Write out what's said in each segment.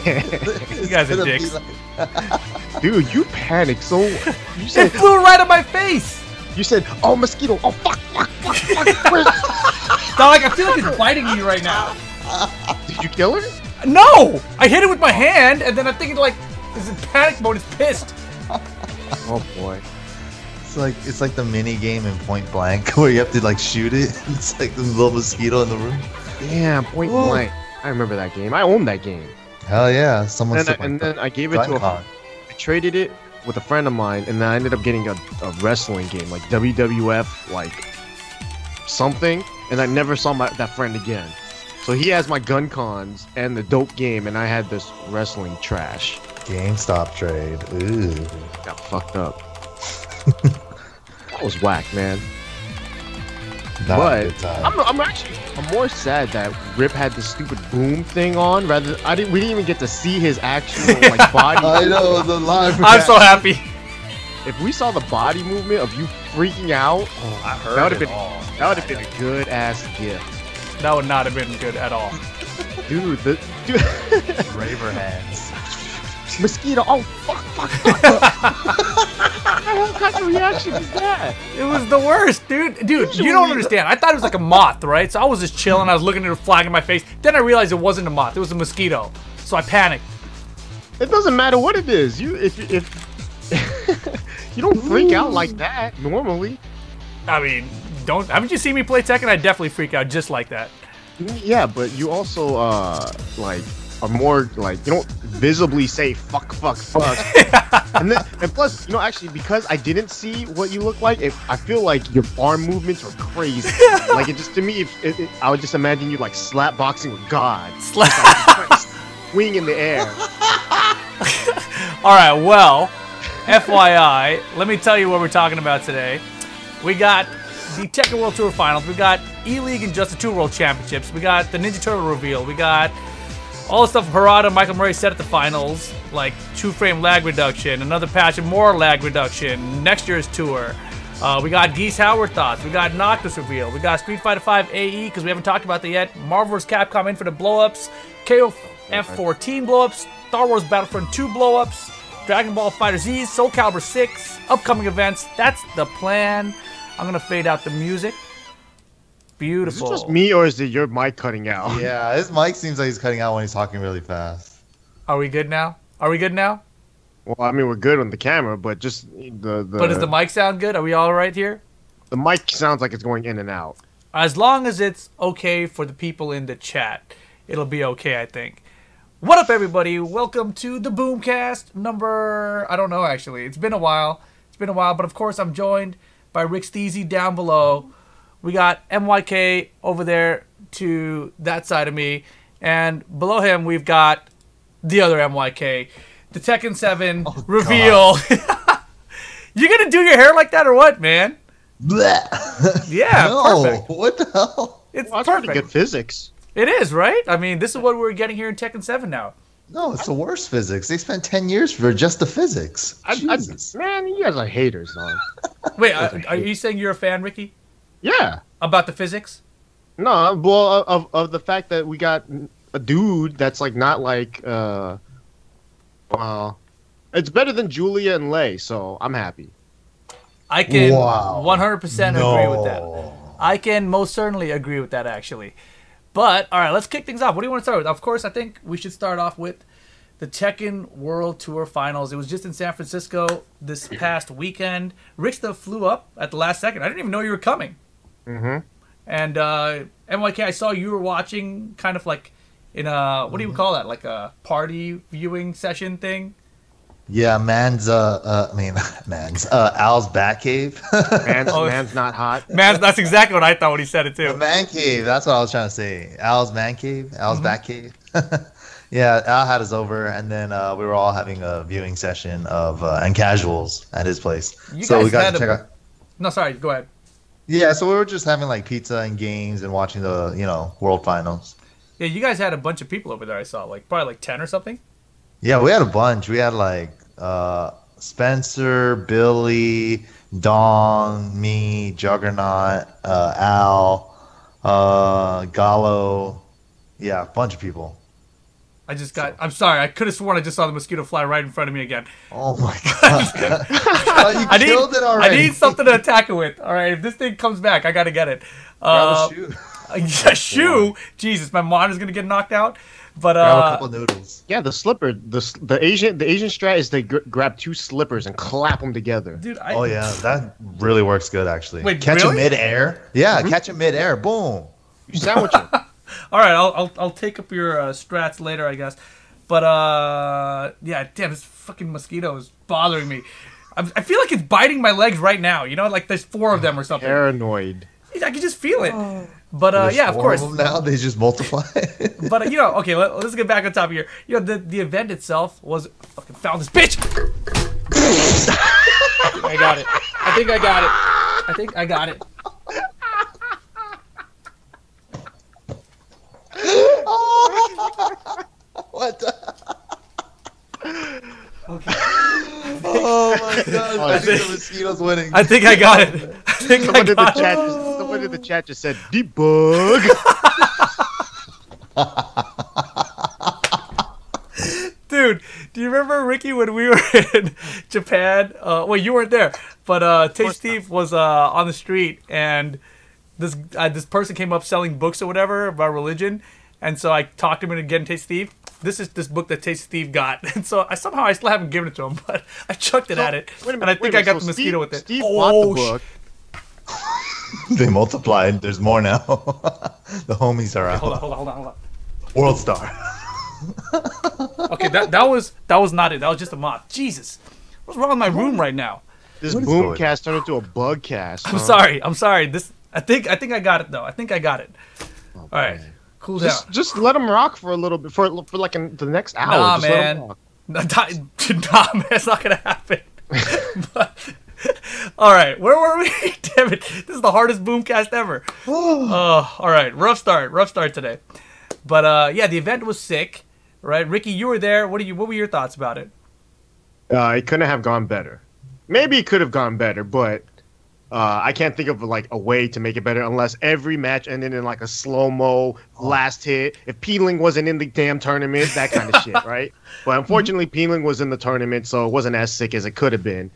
You guys are dicks. Dude, you panicked so. You said it flew right on my face. You said, "Oh, mosquito! Oh, fuck! Dog, I feel like it's biting me right now. Did you kill her? No, I hit it with my hand, and then I'm thinking like, is in panic mode? It's pissed. Oh boy. It's like the mini game in Point Blank where you have to like shoot it. It's like the little mosquito in the room. Yeah, Point Blank. I remember that game. I owned that game. Hell yeah! Someone. And then I gave it to I traded it with a friend of mine, and then I ended up getting a wrestling game like WWF, like something, and I never saw that friend again. So he has my gun cons and the dope game, and I had this wrestling trash. GameStop trade. Ooh. Got fucked up. That was whack, man. But I'm more sad that Rip had the stupid boom thing on. We didn't even get to see his actual like body. I know the live. I'm so happy. If we saw the body movement of you freaking out, I heard that would have been a good ass gift. That would not have been good at all. Dude, Raver hands. Mosquito, oh fuck. What kind of reaction is that? It was the worst, dude. Dude, you don't understand. I thought it was like a moth, right? So I was just chilling. I was looking at it flying in my face. Then I realized it wasn't a moth. It was a mosquito. So I panicked. It doesn't matter what it is. If you don't freak out like that normally. I mean, haven't you seen me play Tekken? I definitely freak out just like that. Yeah, but you also like are more like you don't visibly say fuck. and plus, actually because I didn't see what you look like, I feel like your arm movements are crazy. Like it just to me, I would just imagine you like slap boxing with God. Swing in the air. All right, well, FYI, let me tell you what we're talking about today. We got the Tekken World Tour Finals. We got ELEAGUE Injustice 2 World Championships. We got the Ninja Turtle reveal. We got all the stuff Harada and Michael Murray said at the finals, like 2-frame lag reduction, another patch and more lag reduction, next year's tour. We got Geese Howard thoughts. We got Noctis reveal. We got Street Fighter V AE, because we haven't talked about that yet. Marvel vs. Capcom Infinite blowups. KOF XIV blowups. Star Wars Battlefront 2 blowups. Dragon Ball FighterZ, Soulcalibur VI, upcoming events. That's the plan. I'm going to fade out the music. Beautiful. Is it just me, or is it your mic cutting out? Yeah, his mic seems like he's cutting out when he's talking really fast. Are we good now? Well, I mean, we're good on the camera, but just the... But does the mic sound good? Are we all right here? The mic sounds like it's going in and out. As long as it's okay for the people in the chat, it'll be okay, I think. What up, everybody? Welcome to the Boomcast number... I don't know, actually. It's been a while. But of course, I'm joined by Ricksteeezy down below. We got MYK over there to that side of me. And below him, we've got the other MYK. The Tekken 7 reveal. You gonna do your hair like that or what, man? Blech. Yeah, no, perfect. What the hell? It's Well, that's perfect. pretty good physics. It is, right? I mean, this is what we're getting here in Tekken 7 now. No, it's the worst physics. They spent 10 years for just the physics. Jesus. Man, you guys are haters, though. Wait, are you saying you're a fan, Ricky? Yeah. About the physics? No, well, of the fact that we got a dude that's like not like well, it's better than Julia and Lei, so I'm happy. I can Wow. 100% agree with that. I can most certainly agree with that, actually. But, all right, let's kick things off. What do you want to start with? Of course, I think we should start off with the Tekken World Tour Finals. It was just in San Francisco this past weekend. Ricksteeezy flew up at the last second. I didn't even know you were coming. Mm-hmm. And MYK, I saw you were watching kind of like in a, what do you call that? Like a party viewing session thing? Yeah, Al's Batcave. Man's not hot. Man, that's exactly what I thought when he said it too. The Man Cave, that's what I was trying to say. Al's Man Cave, Al's Batcave. Yeah, Al had us over, and then we were all having a viewing session of and casuals at his place. So we got to check out. No, sorry, go ahead. Yeah, so we were just having like pizza and games and watching the World Finals. Yeah, you guys had a bunch of people over there. I saw probably like 10 or something. Yeah, we had a bunch. We had like Spencer, Billy, Dong, me, Juggernaut, Al, Gallo. Yeah, a bunch of people. I just got. I'm sorry. I could have sworn I just saw the mosquito fly right in front of me again. Oh my god! You killed it already. I need something to attack it with. All right, if this thing comes back, I gotta get it. Grab a shoe. A shoe? Jesus, my monitor's gonna get knocked out. But grab a couple noodles. Yeah, the slipper. The Asian strat is they grab 2 slippers and clap them together. Dude, oh yeah, that really works good actually. Wait, catch really? a mid-air. Yeah, catch a mid-air. Boom. You sandwich it. All right, I'll take up your strats later, I guess. But yeah, damn, this fucking mosquito is bothering me. I feel like it's biting my legs right now. You know, like there's 4 of them or something. Paranoid. I can just feel it. But yeah, of course. Now they just multiply. But you know, okay, let's get back on top of here. You know, the event itself was fucking found this bitch. I got it. I think I got it. I think I got it. What the? Okay. Oh my god! I think the mosquito's winning. I think I got it. I think Someone I got it. Someone in the chat just said debug. Dude, do you remember, Ricky, when we were in Japan? Well, you weren't there, but Tay Steve was on the street, and this person came up selling books or whatever about religion, and so I talked him into getting Tay Steve. This is this book that Tay Steve got, and so I still haven't given it to him, but I chucked it at it, and I think I got the mosquito with it. Steve bought the book. They multiplied. There's more now. The homies are out. Hold on. World Star. Okay, that was not it. That was just a moth. Jesus, what's wrong with my room right now? This boomcast turned into a bugcast. I'm sorry. This I think I got it though. I think I got it. All right, cool down. Just let them rock for a little bit for like the next hour. Nah, just man. Nah, man, it's not gonna happen. But, all right, where were we? Damn it, this is the hardest boomcast ever. All right, rough start today. But yeah, the event was sick, right? Ricky, you were there. What were your thoughts about it? It couldn't have gone better. Maybe it could have gone better, but I can't think of like a way to make it better unless every match ended in like a slow-mo last hit. If Peeling wasn't in the damn tournament, that kind of shit, right? But unfortunately, Peeling was in the tournament, so it wasn't as sick as it could have been.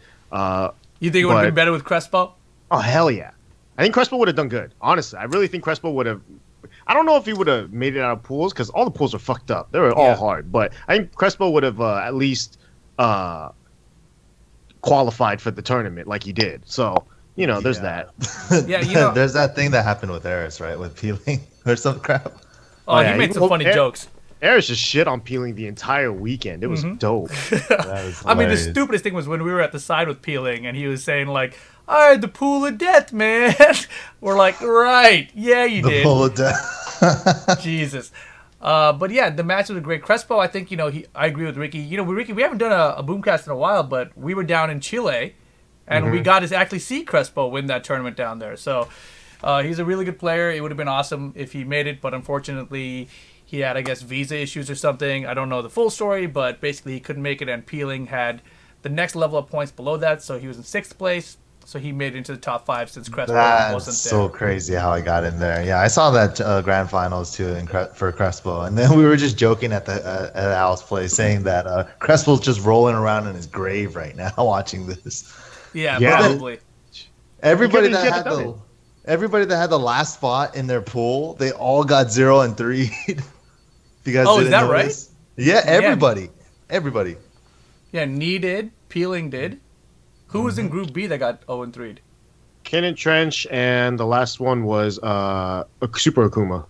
You think it would have been better with Crespo? Oh, hell yeah. I think Crespo would have done good. Honestly, I really think Crespo would have... I don't know if he would have made it out of pools, because all the pools are fucked up. They were all hard. But I think Crespo would have at least qualified for the tournament like he did. So, you know, there's that. Yeah, you know... There's that thing that happened with Eris, right? With Peeling or some crap. Oh, he made some funny jokes. Eris just shit on Peeling the entire weekend. It was dope. I mean, the stupidest thing was when we were at the side with Peeling, and he was saying, like, I had the pool of death, man. We're like, right. Yeah, you did. The pool of death. Jesus. But yeah, the match was great. Crespo, I think, you know, I agree with Ricky. You know, Ricky, we haven't done a boomcast in a while, but we were down in Chile, and we got to actually see Crespo win that tournament down there. So he's a really good player. It would have been awesome if he made it, but unfortunately... He had, I guess, visa issues or something. I don't know the full story, but basically he couldn't make it, and Peeling had the next level of points below that, so he was in 6th place. So he made it into the top 5 since Crespo wasn't there. That's so crazy how I got in there. Yeah, I saw that grand finals too for Crespo, and then we were just joking at Al's place, saying that Crespo's just rolling around in his grave right now watching this. Yeah, probably. Everybody that had the last spot in their pool, they all got 0 and 3. You guys is that right? Yeah, everybody. Everybody. Yeah, Nee did. Peeling did. Who was in Group B that got 0 and 3? Cannon Trench, and the last one was Super Akuma.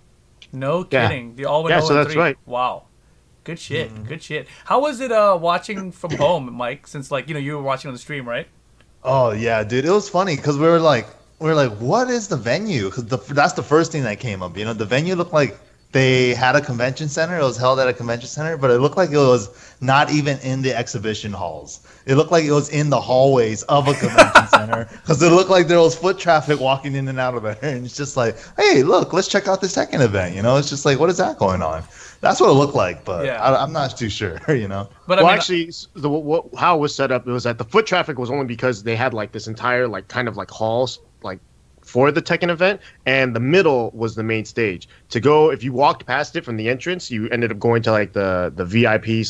No kidding. They all went 0 and 3. So that's right. Wow. Good shit. Good shit. How was it watching from home, Mike? Since, like, you know, you were watching on the stream, right? Oh, yeah, dude. It was funny because we were like, what is the venue? Because that's the first thing that came up. You know, the venue looked like they had a convention center. It was held at a convention center, but it looked like it was not even in the exhibition halls. It looked like it was in the hallways of a convention center because it looked like there was foot traffic walking in and out of there. And it's just like, hey, look, let's check out this Tekken event. You know, it's just like, what is that going on? That's what it looked like, but I'm not too sure, you know. But well, actually, how it was set up, it was that the foot traffic was only because they had like this entire like kind of like halls, like for the Tekken event, and the middle was the main stage. To go, if you walked past it from the entrance, you ended up going to like the VIP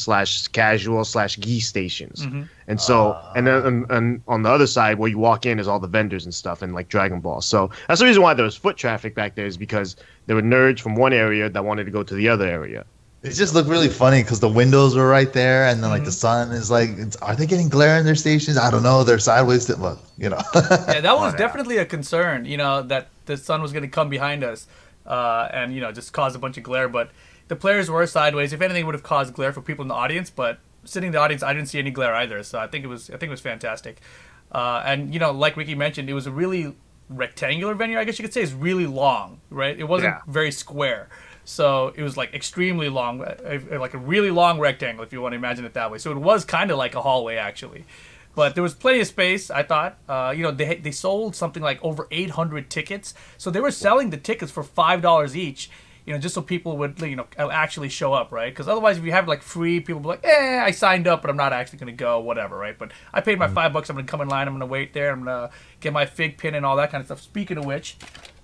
/ casual / Geese stations. And so, and then and on the other side where you walk in is all the vendors and stuff, and like Dragon Ball. So that's the reason why there was foot traffic back there, is because there were nerds from one area that wanted to go to the other area. It just looked really funny because the windows were right there, and then like the sun is like, are they getting glare in their stations? I don't know. They're sideways. Look, you know. Yeah, that was definitely a concern. You know, that the sun was going to come behind us, and you know, just cause a bunch of glare. But the players were sideways. If anything, it would have caused glare for people in the audience. But sitting in the audience, I didn't see any glare either. So I think it was fantastic. And you know, like Ricky mentioned, it was a really rectangular venue. I guess you could say it's really long, right? It wasn't very square. So it was like extremely long, like a really long rectangle, if you want to imagine it that way. So it was kind of like a hallway, actually. But there was plenty of space, I thought. You know, they sold something like over 800 tickets. So they were selling the tickets for $5 each, you know, just so people would, you know, actually show up, right? Because otherwise, if you have like free, people would be like, I signed up, but I'm not actually going to go, whatever, right? But I paid my $5. I'm going to come in line. I'm going to wait there. I'm going to get my fig pin and all that kind of stuff. Speaking of which,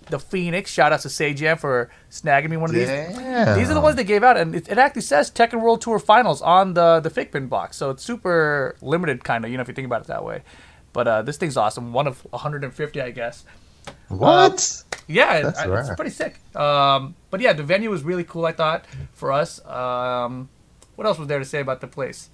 the Phoenix, shout out to Sajam for snagging me one of these. These are the ones they gave out, and it actually says Tekken World Tour Finals on the fig pin box, so it's super limited, kind of, you know, if you think about it that way. But this thing's awesome, one of 150, I guess. What? Yeah, it's pretty sick. But yeah, the venue was really cool, I thought, for us. What else was there to say about the place?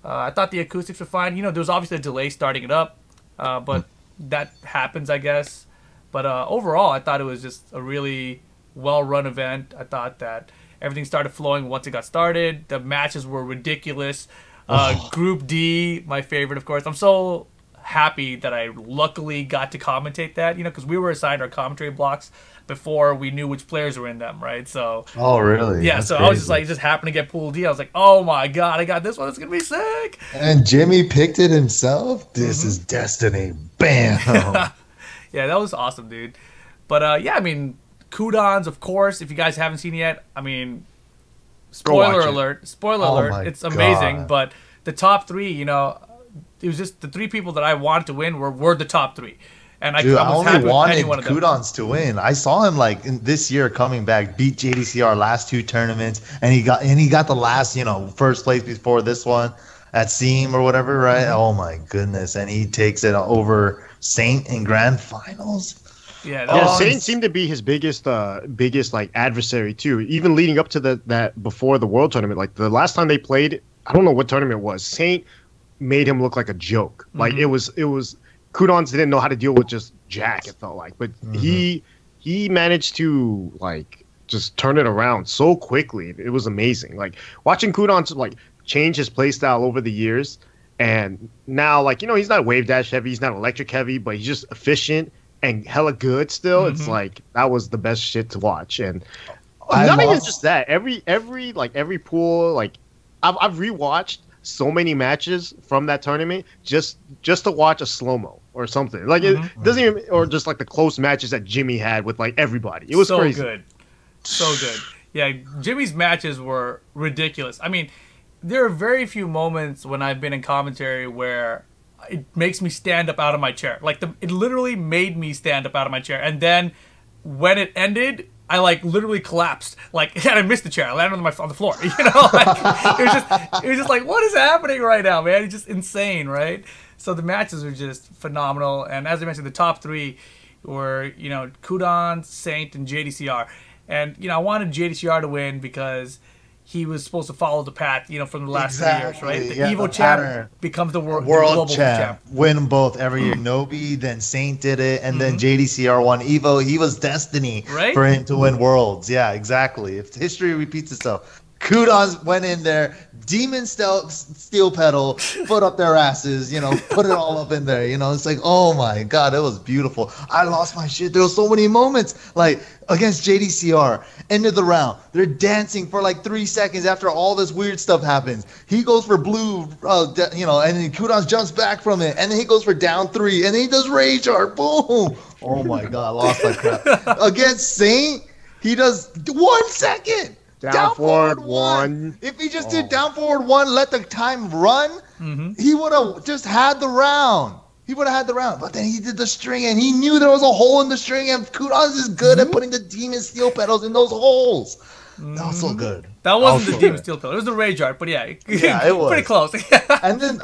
I thought the acoustics were fine. You know, there was obviously a delay starting it up, but that happens, I guess. But overall, I thought it was just a really well-run event. I thought that everything started flowing once it got started. The matches were ridiculous. Group D, my favorite, of course. I'm so happy that I luckily got to commentate that, you know, because we were assigned our commentary blocks before we knew which players were in them, right? So. Oh, really? Yeah, so crazy. I was just like, just happened to get Pool D. I was like, oh my God, I got this one. It's going to be sick. And Jimmy picked it himself? This is destiny. Bam. Yeah, that was awesome, dude. But, yeah, I mean, Qudans, of course, if you guys haven't seen it yet, I mean, spoiler alert, it's amazing. God. But the top three, you know, it was just the three people that I wanted to win were the top three. And I only wanted Qudans to win. I saw him like this year coming back, beat JDCR last two tournaments, and he got the last, you know, first place before this one at SEAM or whatever, right? Oh my goodness. And he takes it over Saint in grand finals. Yeah, Saint seemed to be his biggest like adversary too. Even leading up to that before the World Tournament, like the last time they played, I don't know what tournament it was. Saint made him look like a joke. Like it was Qudans didn't know how to deal with just Jack. It felt like, but he managed to like just turn it around so quickly. It was amazing. Like watching Qudans like change his play style over the years. And now, like, you know, he's not wave dash heavy, he's not electric heavy, but he's just efficient and hella good still. It's like that was the best shit to watch. And not even just that. Every pool, like I've rewatched so many matches from that tournament just to watch a slow-mo or something. Like it doesn't even, or just like the close matches that Jimmy had with like everybody. It was so crazy. So good. Yeah, Jimmy's matches were ridiculous. I mean, there are very few moments when I've been in commentary where it makes me stand up out of my chair. Like it literally made me stand up out of my chair. And then when it ended, I like literally collapsed. Like, and I missed the chair. I landed on the floor. You know, like, it was just like, what is happening right now, man? It's just insane, right? So the matches were just phenomenal. And as I mentioned, the top three were, you know, Qudans, Saint, and JDCR. And you know, I wanted JDCR to win because he was supposed to follow the path, you know, from the last 3 years, right? The Evo champ becomes the global champ. Win them both every year. Nobi, then Saint did it, and then JDCR won Evo. He was destiny for him to win Worlds. Yeah, exactly. If history repeats itself. Qudans went in there, demon steel pedal, foot up their asses, you know, put it all up in there. You know, it's like, oh my God, it was beautiful. I lost my shit. There were so many moments, like against JDCR, end of the round. They're dancing for like 3 seconds after all this weird stuff happens. He goes for blue, you know, and then Qudans jumps back from it, and then he goes for down 3, and then he does rage art. Boom! Oh my God, I lost my crap. Against Saint, he does 1 second. Down forward one. If he just did down forward one, let the time run, he would have just had the round. he would have had the round. But then he did the string, and he knew there was a hole in the string, and Qudans is good at putting the demon steel pedals in those holes. That was so good. That wasn't the demon steel pedal. It was the rage art, but yeah, it was pretty close. and then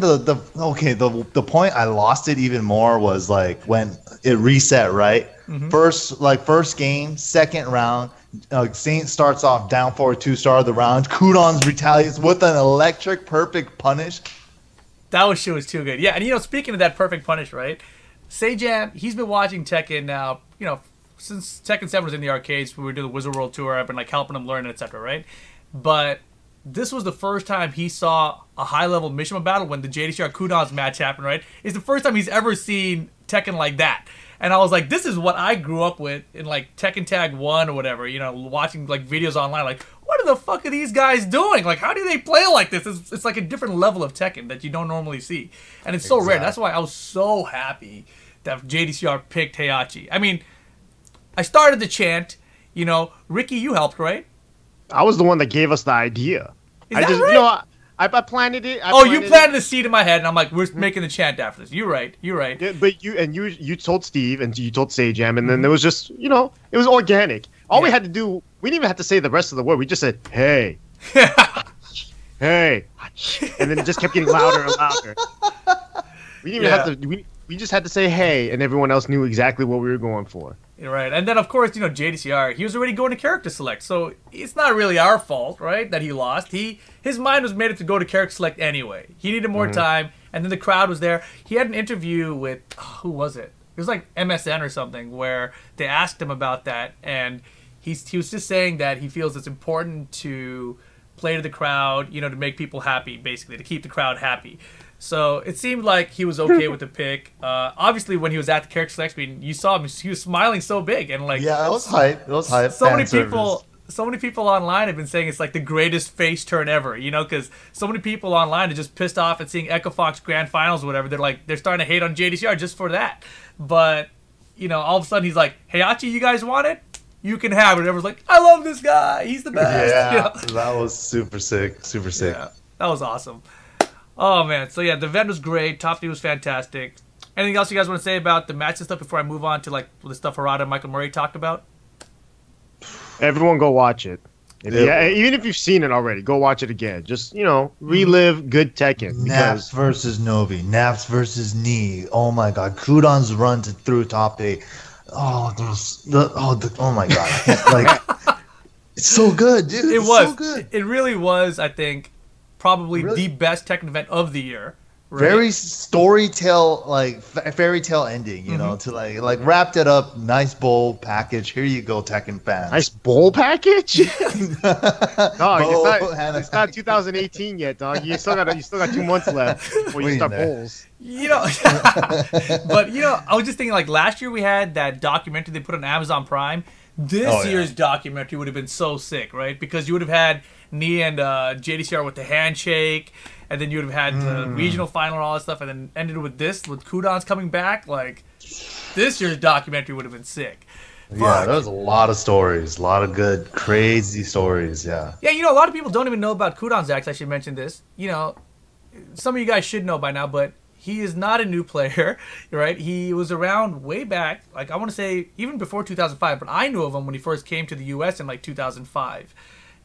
the point I lost it even more was like when it reset, right? First game, second round, Saint starts off down 4-2, start of the round. Qudans retaliates with an electric perfect punish. That shit was too good. Yeah, and speaking of that perfect punish, right? Sejam, he's been watching Tekken now, since Tekken 7 was in the arcades. We were doing the Wizard World Tour. I've been like helping him learn, etc., right? But this was the first time he saw a high-level Mishima battle when the JDCR Qudans match happened, right? It's the first time he's ever seen Tekken like that. And I was like, this is what I grew up with in like Tekken Tag 1 or whatever, watching like videos online. Like, what the fuck are these guys doing? Like, how do they play like this? It's like a different level of Tekken that you don't normally see. And it's so rare. That's why I was so happy that JDCR picked Heihachi. I mean, I started the chant. Ricky, you helped, right? I was the one that gave us the idea. Is that right? I planted it. You planted the seed in my head, and I'm like, we're making the chant after this. You're right. Yeah, but you told Steve, and you told Sejam, and then there was just, it was organic. All we had to do, we didn't even have to say the rest of the word. We just said, hey. Hey. And then it just kept getting louder and louder. We didn't even have to, we just had to say hey, and everyone else knew exactly what we were going for. You're right. And then, of course, JDCR, he was already going to character select, so it's not really our fault, right, that he lost. His mind was made up to go to character select anyway. He needed more time, and then the crowd was there. He had an interview with, who was it? It was like MSN or something, where they asked him about that, and he was just saying that he feels it's important to play to the crowd, to make people happy, basically, to keep the crowd happy. So it seemed like he was okay with the pick. Obviously, when he was at the character select screen, you saw him; he was smiling so big, and like, yeah, it was hype. It was hype. So many people online have been saying it's like the greatest face turn ever. Because so many people online are just pissed off at seeing Echo Fox Grand Finals or whatever. They're starting to hate on JDCR just for that. But all of a sudden he's like, Heihachi, you guys want it? You can have it. And everyone's like, I love this guy. He's the best. Yeah, that was super sick. Super sick. Yeah, that was awesome. Oh, man. So, yeah, the event was great. Top 3 was fantastic. Anything else you guys want to say about the match and stuff before I move on to, like, the stuff Harada and Michael Murray talked about? Everyone go watch it. Yeah, even if you've seen it already, go watch it again. Just, relive good Tekken. Naps versus Novi. Naps versus Knee. Oh, my God. Qudans run through top 8. Oh, oh my God. Like, it's so good, dude. It was. So good. It really was, I think, probably the best Tekken event of the year. Right? Very fairy tale ending, to like wrapped it up. Nice bowl package. Here you go, Tekken fans. Nice bowl package. Dog, it's not 2018 yet, dog. You still got 2 months left before you start bowls. But I was just thinking, like, last year we had that documentary they put on Amazon Prime. This year's documentary would have been so sick, right? Because you would have had Nia and JDCR with the handshake, and then you would have had the regional final and all that stuff, and then ended with Qudans coming back. Like, this year's documentary would have been sick. Yeah, there was a lot of stories, a lot of good, crazy stories. Yeah. Yeah, a lot of people don't even know about Qudans. I should mention this. Some of you guys should know by now, but he is not a new player, right? He was around way back, like I want to say even before 2005, but I knew of him when he first came to the US in like 2005.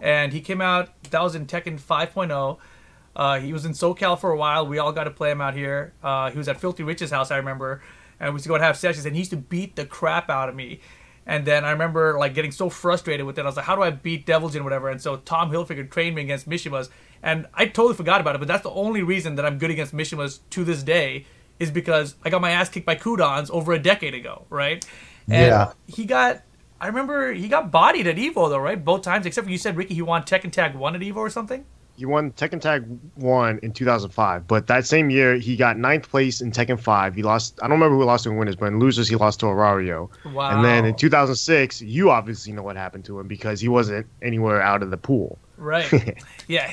And he came out, that was in Tekken 5.0. He was in SoCal for a while. We all got to play him out here. He was at Filthy Rich's house, I remember. And we used to go and have sessions, and he used to beat the crap out of me. And then I remember like getting so frustrated with it. I was like, how do I beat Devils and whatever? And so Tom Hilfiger trained me against Mishimas. And I totally forgot about it, but that's the only reason that I'm good against Mishimas to this day is because I got my ass kicked by Qudans over a decade ago, right? And I remember he got bodied at EVO though, right? Both times, except for you said, Ricky, he won Tekken Tag 1 at EVO or something? He won Tekken Tag 1 in 2005, but that same year he got 9th place in Tekken 5. He lost, I don't remember who lost to winners, but in losers he lost to Arario. Wow. And then in 2006, you obviously know what happened to him because he wasn't anywhere out of the pool. Right. Yeah.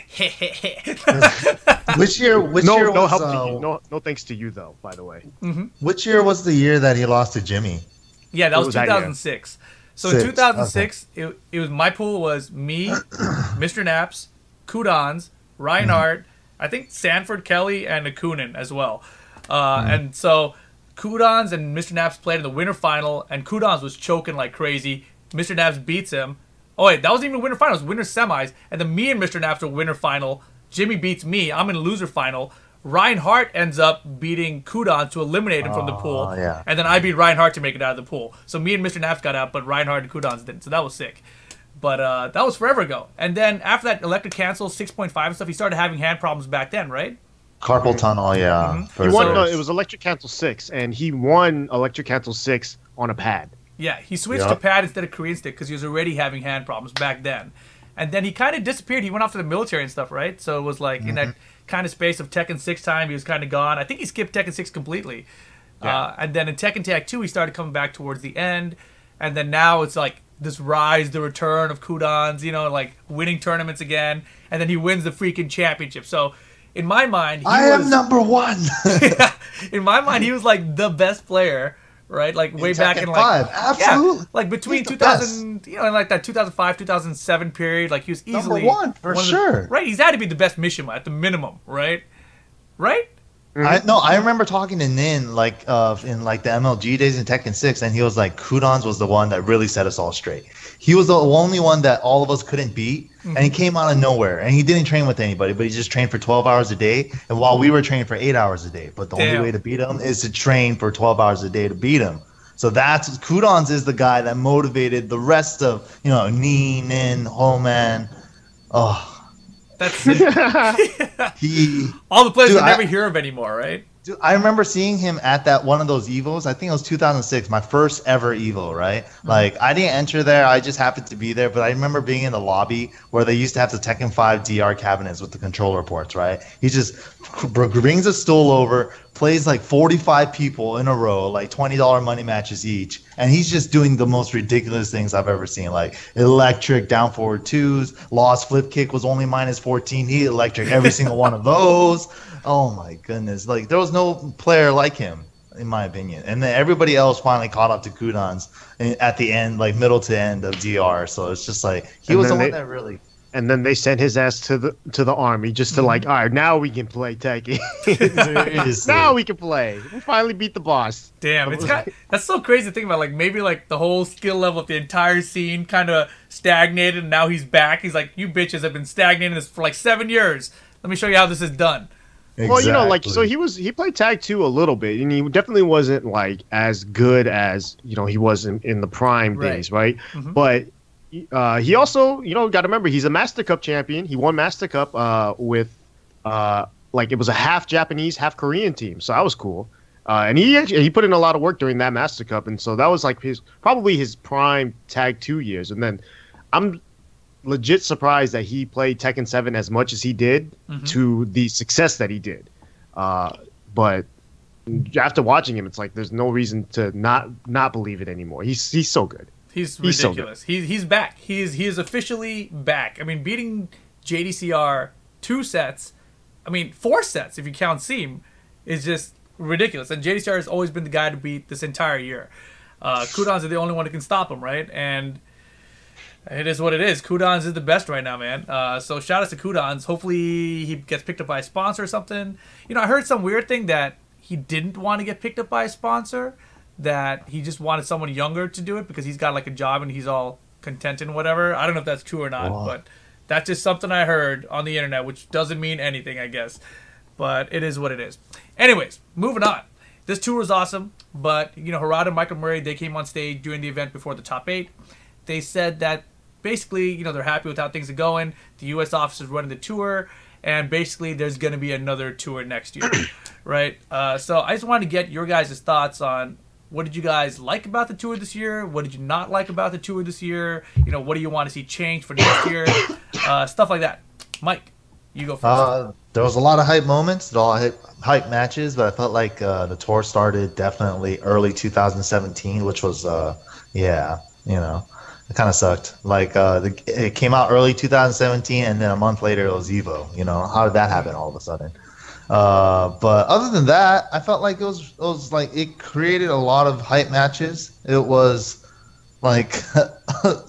Which year was no help to you. No thanks to you though, by the way. Mm-hmm. Which year was the year that he lost to Jimmy? Yeah, that was 2006. So in 2006, it was my pool was me, Mr. Naps, Qudans, Reinhardt, I think Sanford Kelly, and Akunin as well. And so Qudans and Mr. Naps played in the winter final, and Qudans was choking like crazy. Mr. Naps beats him. Oh wait, that wasn't even winter finals, winter semis. And then me and Mr. Naps are winter final. Jimmy beats me. I'm in loser final. Reinhardt ends up beating Qudans to eliminate him from the pool. Yeah. And then I beat Reinhardt to make it out of the pool. So me and Mr. Naps got out, but Reinhardt and Qudans didn't. So that was sick. But that was forever ago. And then after that electric cancel, 6.5 and stuff, he started having hand problems back then, right? Carpal tunnel, yeah. He won, it was Electric Cancel 6, and he won Electric Cancel 6 on a pad. Yeah, he switched to pad instead of Korean stick because he was already having hand problems back then. And then he kind of disappeared. He went off to the military and stuff, right? So it was like in that kind of space of Tekken 6 time, he was kind of gone. I think he skipped Tekken 6 completely. Yeah. And then in Tekken Tag 2, he started coming back towards the end. And then now it's like this rise, the return of Qudans, you know, like winning tournaments again. And then he wins the freaking championship. So in my mind, I am number one. In my mind, he was like the best player, right? Like way back in like 5. Absolutely. Like between 2000, you know, in like that 2005, 2007 period, like he was easily number one for sure. Right, he's had to be the best Mishima at the minimum, right? Right? I remember talking to Nin like in like the MLG days in Tekken 6, and he was like, Qudans was the one that really set us all straight. He was the only one that all of us couldn't beat, and he came out of nowhere, and he didn't train with anybody, but he just trained for 12 hours a day, and while we were training for 8 hours a day. But the only way to beat him is to train for 12 hours a day to beat him. So that's Qudans is the guy that motivated the rest of, you know, Nin, Homan. Oh. That's it. All the players you never hear of anymore, right? Dude, I remember seeing him at that one of those Evos. I think it was 2006, my first ever Evo, right? Like, I didn't enter there. I just happened to be there. But I remember being in the lobby where they used to have the Tekken 5 DR cabinets with the controller ports, right? He just brings a stool over, plays like 45 people in a row, like $20 money matches each. And he's just doing the most ridiculous things I've ever seen. Like, electric down forward twos, lost flip kick was only minus 14. He electric every single one of those. Oh my goodness! Like there was no player like him, in my opinion. And then everybody else finally caught up to Qudans at the end, like middle to end of DR. So it's just like he was the one that really. And then they sent his ass to the army just to like, all right, now we can play Tekken. Now we can play. We finally beat the boss. Damn, that's so crazy to think about. Like maybe like the whole skill level of the entire scene kind of stagnated, and now he's back. He's like, you bitches have been stagnating this for like 7 years. Let me show you how this is done. Exactly. Well, you know, like, so he played Tag 2 a little bit, and he definitely wasn't like as good as, you know, he was in the prime days, right? But he also, you know, got to remember, he's a Master Cup champion. He won Master Cup with like it was a half Japanese, half Korean team, so that was cool. And he put in a lot of work during that Master Cup, and so that was like probably his prime Tag 2 years. And then I'm legit surprised that he played Tekken 7 as much as he did to the success that he did. But after watching him, it's like there's no reason to not believe it anymore. He's so good. He's ridiculous. So he's back. He is officially back. I mean, beating JDCR 2 sets, I mean 4 sets if you count Seam, is just ridiculous. And JDCR has always been the guy to beat this entire year. Qudans are the only one who can stop him, right? And it is what it is. Qudans is the best right now, man. So shout out to Qudans. Hopefully he gets picked up by a sponsor or something. You know, I heard some weird thing that he didn't want to get picked up by a sponsor, that he just wanted someone younger to do it because he's got like a job and he's all content and whatever. I don't know if that's true or not, but that's just something I heard on the internet, which doesn't mean anything, I guess. But it is what it is. Anyways, moving on. This tour was awesome, but, you know, Harada and Michael Murray, they came on stage during the event before the top 8. They said that basically, you know, they're happy with how things are going. The U.S. office is running the tour, and basically there's going to be another tour next year, right? So I just wanted to get your guys' thoughts on what did you guys like about the tour this year? What did you not like about the tour this year? You know, what do you want to see change for next year? Stuff like that. Mike, you go first. There was a lot of hype moments, a lot of hype matches, but I felt like the tour started definitely early 2017, which was, yeah, you know. It kind of sucked. Like it came out early 2017, and then a month later it was Evo. You know, how did that happen all of a sudden? But other than that, I felt like it was like it created a lot of hype matches. It was like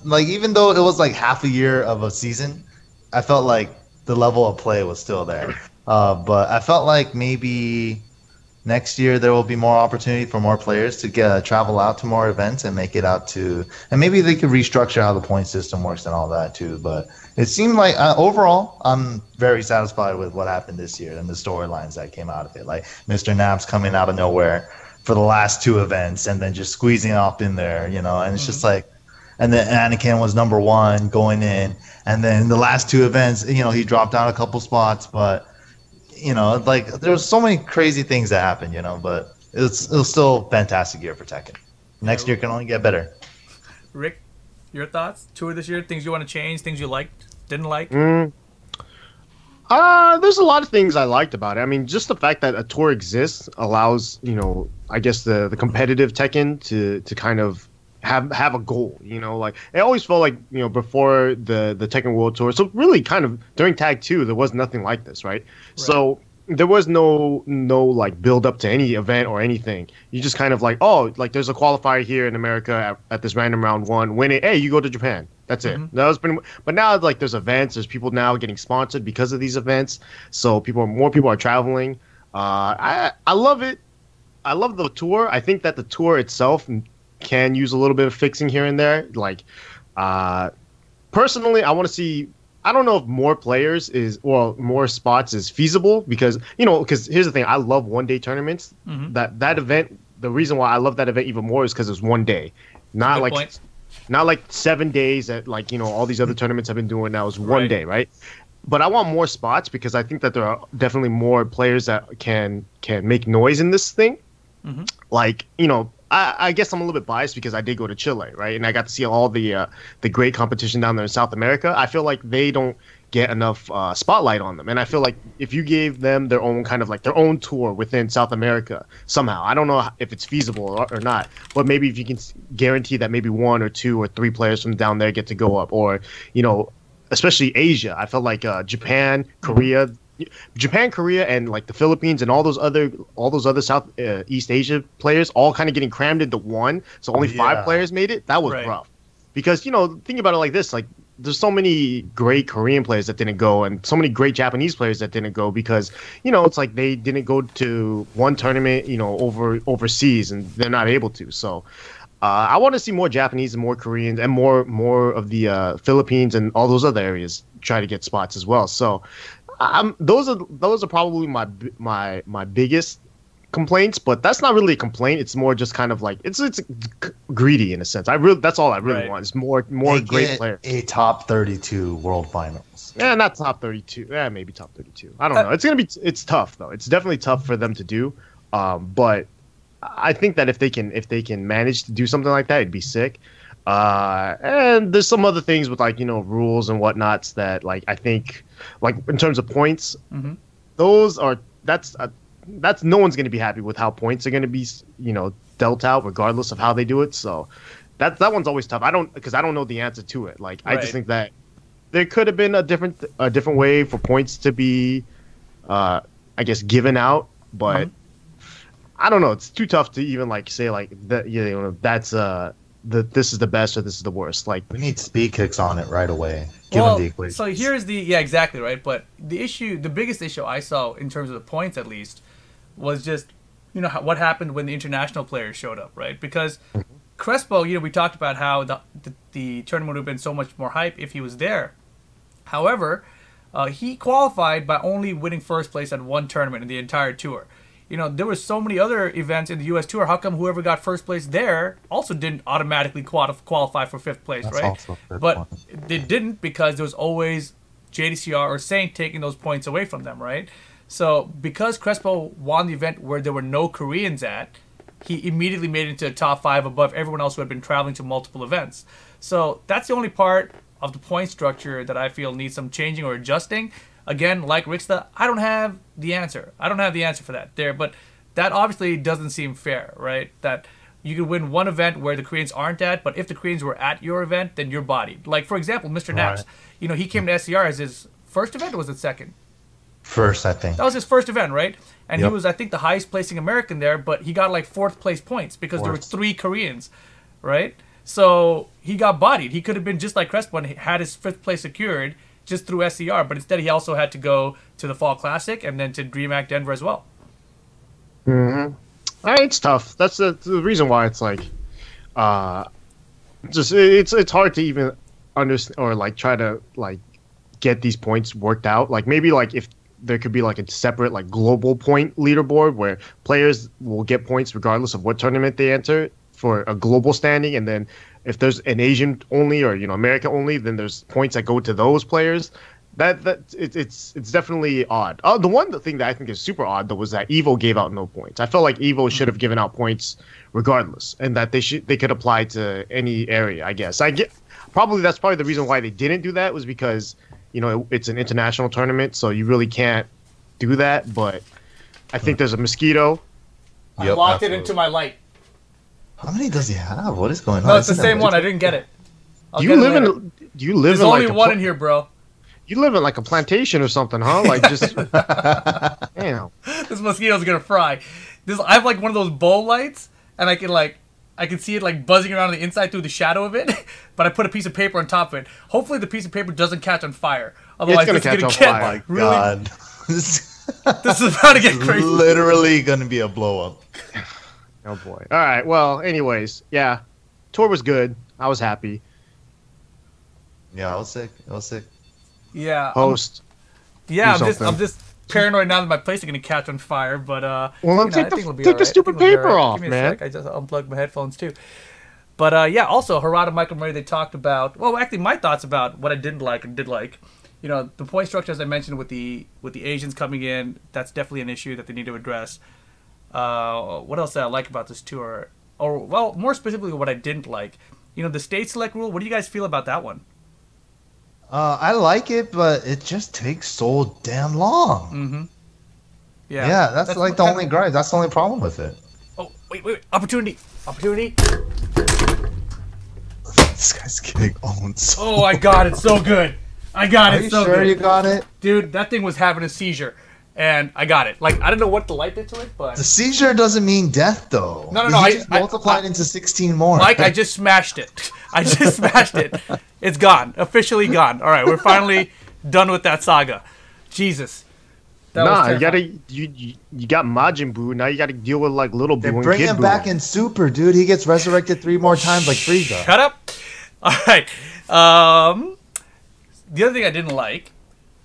like even though it was like half a year of a season, I felt like the level of play was still there. But I felt like maybe next year there will be more opportunity for more players to travel out to more events and make it out to, and maybe they could restructure how the point system works and all that too. But it seemed like overall, I'm very satisfied with what happened this year and the storylines that came out of it. Like Mr. Naps coming out of nowhere for the last two events and then just squeezing up in there, you know, and it's just like, and then Anakin was number one going in, and then the last two events, you know, he dropped down a couple spots, but you know, like there's so many crazy things that happened, you know, but it was still a fantastic year for Tekken. Next year can only get better. Rick, your thoughts? Tour this year, things you want to change, things you liked, didn't like? There's a lot of things I liked about it. I mean, just the fact that a tour exists allows, you know, I guess the competitive Tekken to kind of have a goal, you know, like it always felt like, you know, before the Tekken World Tour, so really kind of during Tag 2 there was nothing like this, right? So there was no like build up to any event or anything. You just kind of like, oh, like there's a qualifier here in America at this random round one, win it, hey, you go to Japan, that's it. That was pretty but now like there's events, there's people now getting sponsored because of these events, so more people are traveling. I love it. I love the tour. I think that the tour itself can use a little bit of fixing here and there. Like, personally, I want to see. I don't know if more players more spots is feasible because here's the thing. I love one-day tournaments. That event. The reason why I love that event even more is because it's one day, not like 7 days that like all these other tournaments have been doing. Now it's one day, right? But I want more spots because I think that there are definitely more players that can make noise in this thing. Like I guess I'm a little bit biased because I did go to Chile, right? And I got to see all the great competition down there in South America. I feel like they don't get enough spotlight on them. And I feel like if you gave them their own kind of like their own tour within South America somehow, I don't know if it's feasible or not, but maybe if you can guarantee that maybe 1 or 2 or 3 players from down there get to go up, or, especially Asia. I felt like Japan, Korea, and like the Philippines and all those other South East Asia players all kind of getting crammed into one. So only 5 players made it. That was rough. Because think about it like this: like there's so many great Korean players that didn't go, and so many great Japanese players that didn't go because it's like they didn't go to one tournament overseas and they're not able to. So I want to see more Japanese and more Koreans and more of the Philippines and all those other areas try to get spots as well. So. Those are probably my biggest complaints, but that's not really a complaint. It's more just kind of like it's greedy in a sense. That's all I really want. Is more great players. A top 32 world finals. Yeah, not top 32. Yeah, maybe top 32. I don't know. It's tough though. It's definitely tough for them to do. But I think that if they can manage to do something like that, it'd be sick. And there's some other things with like rules and whatnots that like I think like in terms of points, that's no one's going to be happy with how points are going to be dealt out regardless of how they do it. So that one's always tough. I don't know the answer to it. Like I just think that there could have been a different way for points to be I guess given out, but I don't know. It's too tough to even like say like that. That's this is the best or this is the worst. Like we need speed kicks on it right away. Given the equation. So here's exactly right. But the biggest issue I saw in terms of the points at least was just what happened when the international players showed up, right? Because Crespo, we talked about how the tournament would have been so much more hype if he was there. However, he qualified by only winning first place at one tournament in the entire tour. There were so many other events in the U.S. Tour. How come whoever got first place there also didn't automatically qualify for 5th place, right? But they didn't because there was always JDCR or Saint taking those points away from them, right? So because Crespo won the event where there were no Koreans at, he immediately made it into the top 5 above everyone else who had been traveling to multiple events. So that's the only part of the point structure that I feel needs some changing or adjusting. Again, like Ricksteeezy, I don't have the answer. I don't have the answer for that there, but that obviously doesn't seem fair, right? That you could win one event where the Koreans aren't at, but if the Koreans were at your event, then you're bodied. Like, for example, Mr. Naps, he came to SCR as his first event, or was it second? First, I think. That was his first event, right? And he was, I think, the highest placing American there, but he got like 4th place points because there were 3 Koreans, right? So he got bodied. He could have been just like Crespo and had his 5th place secured just through SCR, but instead he also had to go to the Fall Classic and then to DreamHack Denver as well. It's tough. That's the reason why it's like, just it's hard to even understand or like try to like get these points worked out. Like maybe like if there could be like a separate like global point leaderboard where players will get points regardless of what tournament they enter for a global standing, and then if there's an Asian only or America only, then there's points that go to those players. It's definitely odd. The one thing that I think is super odd though was that Evo gave out no points. I felt like Evo should have given out points regardless, and that they could apply to any area. I guess that's probably the reason why they didn't do that, was because it's an international tournament, so you really can't do that. But I think there's a mosquito. I locked it into my light. How many does he have? What is going on? No, it's the same one. I didn't get it. Do you live in There's only like one in here, bro. You live in like a plantation or something, huh? Like just damn. This mosquito's gonna fry. I have like one of those bowl lights, and I can see it like buzzing around on the inside through the shadow of it. But I put a piece of paper on top of it. Hopefully the piece of paper doesn't catch on fire. Otherwise, it's gonna catch on fire. Oh my god. This is about to get crazy. Literally gonna be a blow up. Oh boy. All right. Well, anyways, yeah, tour was good. I was happy. Yeah, I was sick. Yeah. Host. I'm just paranoid now that my place is gonna catch on fire. But take the stupid paper off, man. I just unplugged my headphones too. But yeah. Also, Harada, Michael Murray, they talked about. Well, actually, my thoughts about what I didn't like and did like. The point structure, as I mentioned, with the Asians coming in, that's definitely an issue that they need to address. What else did I like about this tour? Or, well, more specifically, what I didn't like. The state select rule. What do you guys feel about that one? I like it, but it just takes so damn long. Mm-hmm. Yeah, that's like the only gripe. That's the only problem with it. Oh, wait. Opportunity. This guy's getting owned so Oh, I got it so good. I got it so good. Are you sure you got it? Dude, that thing was having a seizure. And I got it. Like, I don't know what the light did to it, but... The seizure doesn't mean death, though. No. I just multiplied into 16 more. Mike, I just smashed it. It's gone. Officially gone. All right, we're finally done with that saga. Jesus. You got Majin Buu. Now you gotta deal with like Little Buu. They bring him back in Super, dude. He gets resurrected 3 more times like Frieza. Shut up. All right. The other thing I didn't like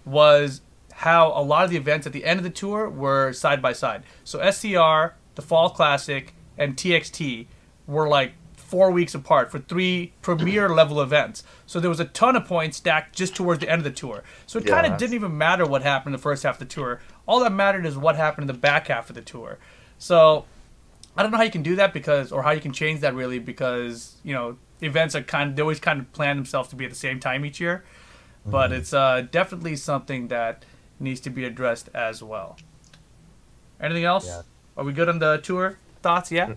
was how a lot of the events at the end of the tour were side by side. So SCR, the Fall Classic, and TXT were like 4 weeks apart for 3 premier level events. So there was a ton of points stacked just towards the end of the tour. So it kind of didn't even matter what happened in the first half of the tour. All that mattered is what happened in the back half of the tour. So I don't know how you can do that or how you can change that really, because events are they always kind of plan themselves to be at the same time each year. But it's definitely something that needs to be addressed as well. Anything else? Yeah. Are we good on the tour thoughts? Yeah.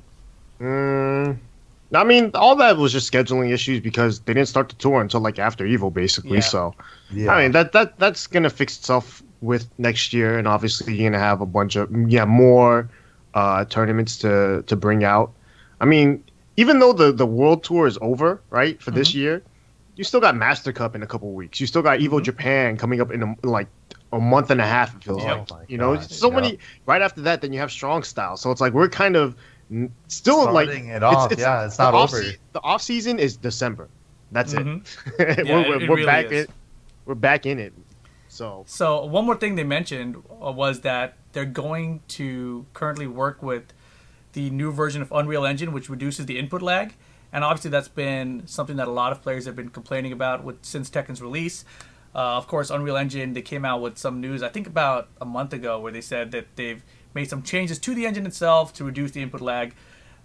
I mean, all that was just scheduling issues because they didn't start the tour until like after Evo, basically. Yeah. So, I mean, that's gonna fix itself with next year, and obviously you're gonna have a bunch of more tournaments to bring out. I mean, even though the World Tour is over, right, for this year, you still got Master Cup in a couple weeks. You still got Evo Japan coming up in a month and a half. It feels like many. Right after that, then you have Strong Style. So it's like we're kind of still starting it off. It's not over. The off season is December. That's it. We're really back in. We're back in it. So one more thing they mentioned was that they're going to currently work with the new version of Unreal Engine, which reduces the input lag. And obviously that's been something that a lot of players have been complaining about since Tekken's release. Of course, Unreal Engine, they came out with some news, I think about a month ago, where they said that they've made some changes to the engine itself to reduce the input lag.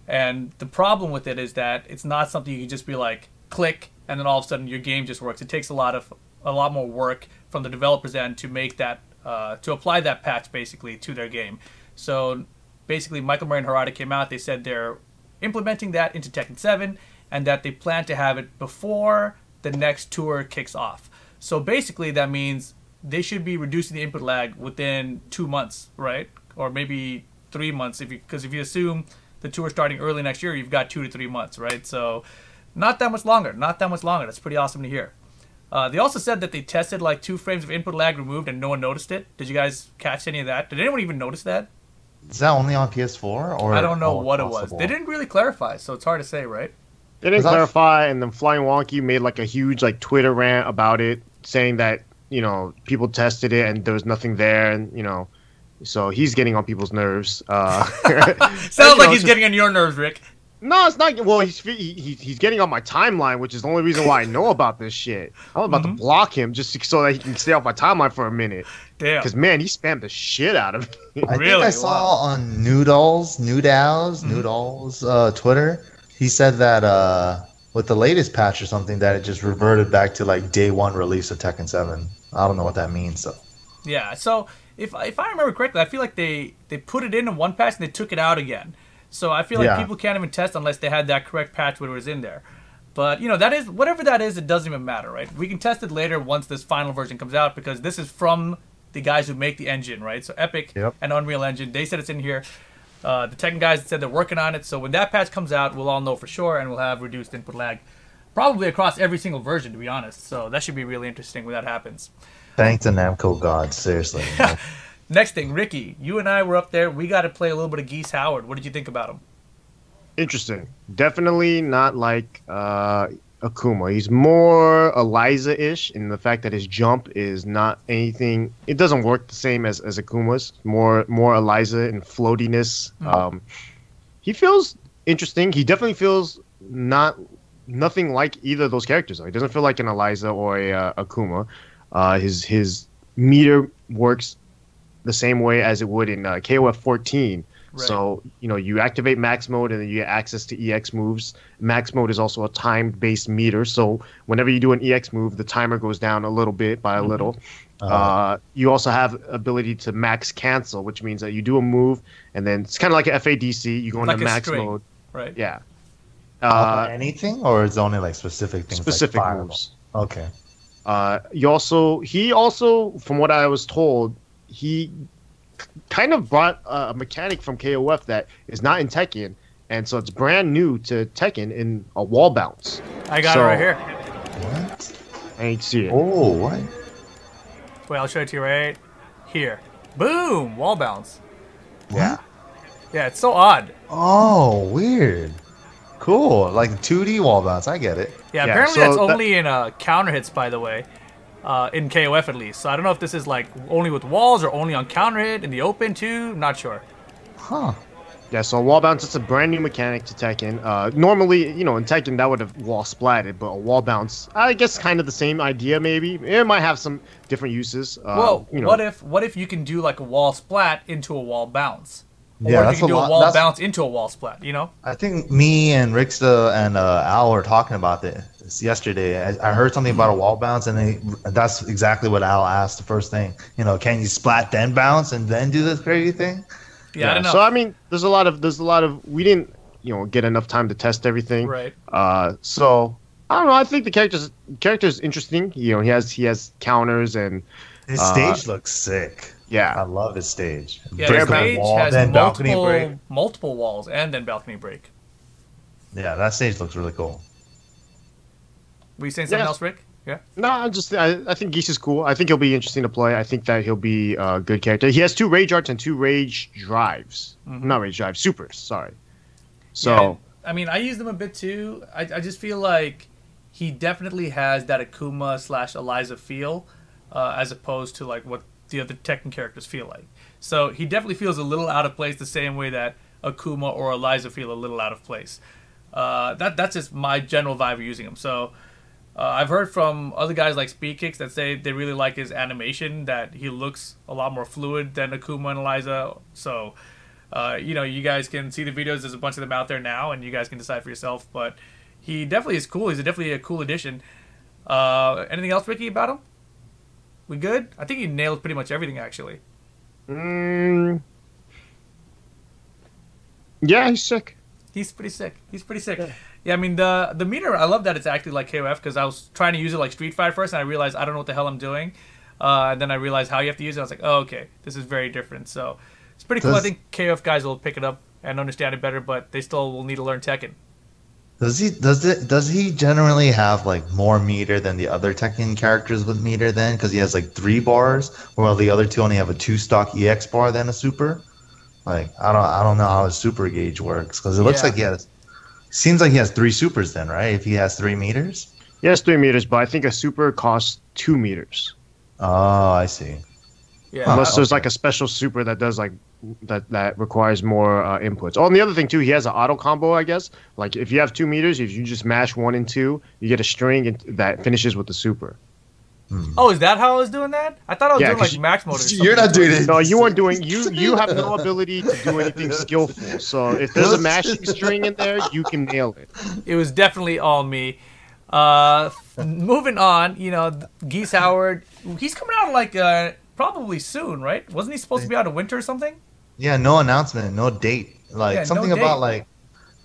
And the problem with it is that it's not something you can just be like, click, and then all of a sudden your game just works. It takes a lot more work from the developer's end to make that, to apply that patch basically to their game. So basically, Michael Murray and Harada came out. They said they're implementing that into Tekken 7 and that they plan to have it before the next tour kicks off. So basically that means they should be reducing the input lag within 2 months, right? Or maybe 3 months, because if you assume the tour starting early next year, you've got 2 to 3 months, right? So not that much longer. That's pretty awesome to hear. They also said that they tested like 2 frames of input lag removed and no one noticed it. Did you guys catch any of that? Did anyone even notice that? Is that only on PS4 or? I don't know all what it across was. the They board? didn't really clarify, so it's hard to say, right? They didn't Was that- clarify, and then Flying Wonky made like a huge like Twitter rant about it, saying that people tested it and there was nothing there, and so he's getting on people's nerves. Sounds like he's getting on your nerves, Rick. No, it's not. Well, he's getting on my timeline, which is the only reason why I know about this shit. I'm about to block him just so that he can stay off my timeline for a minute. Damn. Because man, he spammed the shit out of me. I think Really? I saw on Noodles Twitter. He said that with the latest patch or something that it just reverted back to like day one release of Tekken 7. I don't know what that means though. Yeah. So if I remember correctly, I feel like they put it in one patch and they took it out again. So I feel like people can't even test unless they had that correct patch when it was in there. But that is whatever that is. It doesn't even matter, right? We can test it later once this final version comes out because this is from the guys who make the engine, right? So Epic and Unreal Engine. They said it's in here. The Tekken guys said they're working on it. So when that patch comes out, we'll all know for sure, and we'll have reduced input lag, probably across every single version, to be honest. So that should be really interesting when that happens. Thanks to Namco gods, seriously. Next thing, Ricky, you and I were up there. We got to play a little bit of Geese Howard. What did you think about him? Interesting. Definitely not like Akuma. He's more Eliza-ish in the fact that his jump is not anything. It doesn't work the same as Akuma's. More Eliza and floatiness. He feels interesting. He definitely feels nothing like either of those characters. He doesn't feel like an Eliza or a Akuma. His meter works the same way as it would in KOF 14. Right. So, you activate max mode and then you get access to EX moves. Max mode is also a time-based meter. So whenever you do an EX move, the timer goes down a little bit by a little. You also have ability to max cancel, which means that you do a move and then it's kind of like an FADC. You go into max mode. Right. Yeah. Anything or it's only like specific things? Specific like moves. Okay. He also, from what I was told, he kind of brought a mechanic from KOF that is not in Tekken, and so it's brand new to Tekken in a wall bounce. I got it right here. What? I ain't see it. Oh, what? Wait, I'll show it to you right here. Boom! Wall bounce. Yeah. Yeah, it's so odd. Oh, weird. Cool. Like 2D wall bounce. I get it. Yeah, apparently that's only in counter hits, by the way. In KOF at least. So I don't know if this is like only with walls or only on counter hit in the open too. Not sure. Huh. Yeah, so wall bounce, it's a brand new mechanic to Tekken. Normally, in Tekken that would have wall splatted, but a wall bounce, I guess kind of the same idea maybe. It might have some different uses. Well, what if you can do like a wall splat into a wall bounce? Yeah, or if you can do a wall bounce into a wall splat, I think me and Ricksteeezy and Al were talking about this yesterday. I heard something about a wall bounce, and that's exactly what Al asked the first thing. Can you splat then bounce and then do this crazy thing? Yeah, I don't know. So I mean, there's a lot of we didn't get enough time to test everything. Right. So I don't know. I think the character's interesting. He has counters and his stage looks sick. Yeah, I love his stage. Yeah, his stage has multiple walls and then balcony break. Yeah, that stage looks really cool. Were you saying something else, Rick? Yeah. No, I think Geese is cool. I think he'll be interesting to play. I think that he'll be a good character. He has 2 rage arts and 2 rage drives. Not rage drives, supers. Sorry. So I mean, I use them a bit too. I just feel like he definitely has that Akuma / Eliza feel, as opposed to like what the other Tekken characters feel like. So he definitely feels a little out of place, the same way that Akuma or Eliza feel a little out of place. That's just my general vibe of using him. So I've heard from other guys like Speed Kicks that say they really like his animation, that he looks a lot more fluid than Akuma and Eliza. So you guys can see the videos. There's a bunch of them out there now, and you guys can decide for yourself. But he definitely is cool. He's definitely a cool addition. Anything else, Ricky, about him? We good? I think he nailed pretty much everything, actually. Yeah, he's sick. He's pretty sick. Yeah, I mean, the meter, I love that it's acting like KOF, because I was trying to use it like Street Fighter first, and I realized I don't know what the hell I'm doing. And then I realized how you have to use it. I was like, oh, okay, this is very different. So it's pretty cool. I think KOF guys will pick it up and understand it better, but they still will need to learn Tekken. Does he generally have like more meter than the other Tekken characters with meter then? Because he has like 3 bars, while the other 2 only have a 2 stock EX bar then a super. Like I don't know how his super gauge works because it looks like seems like he has 3 supers then, right? If he has 3 meters. He has 3 meters, but I think a super costs 2 meters. Oh, I see. Yeah. Unless there's like a special super that does like that requires more inputs. Oh, and the other thing too, he has an auto combo, I guess. Like if you have 2 meters, if you just mash 1 and 2, you get a string that finishes with the super. Oh, is that how I was doing that? I thought I was doing like max mode. You're not doing it. No, you weren't doing. You have no ability to do anything skillful. So if there's a mashing string in there, you can nail it. It was definitely all me. Moving on, you know, Geese Howard. He's coming out like probably soon, right? Wasn't he supposed to be out in winter or something? Yeah, no announcement, no date. Like something no about date. like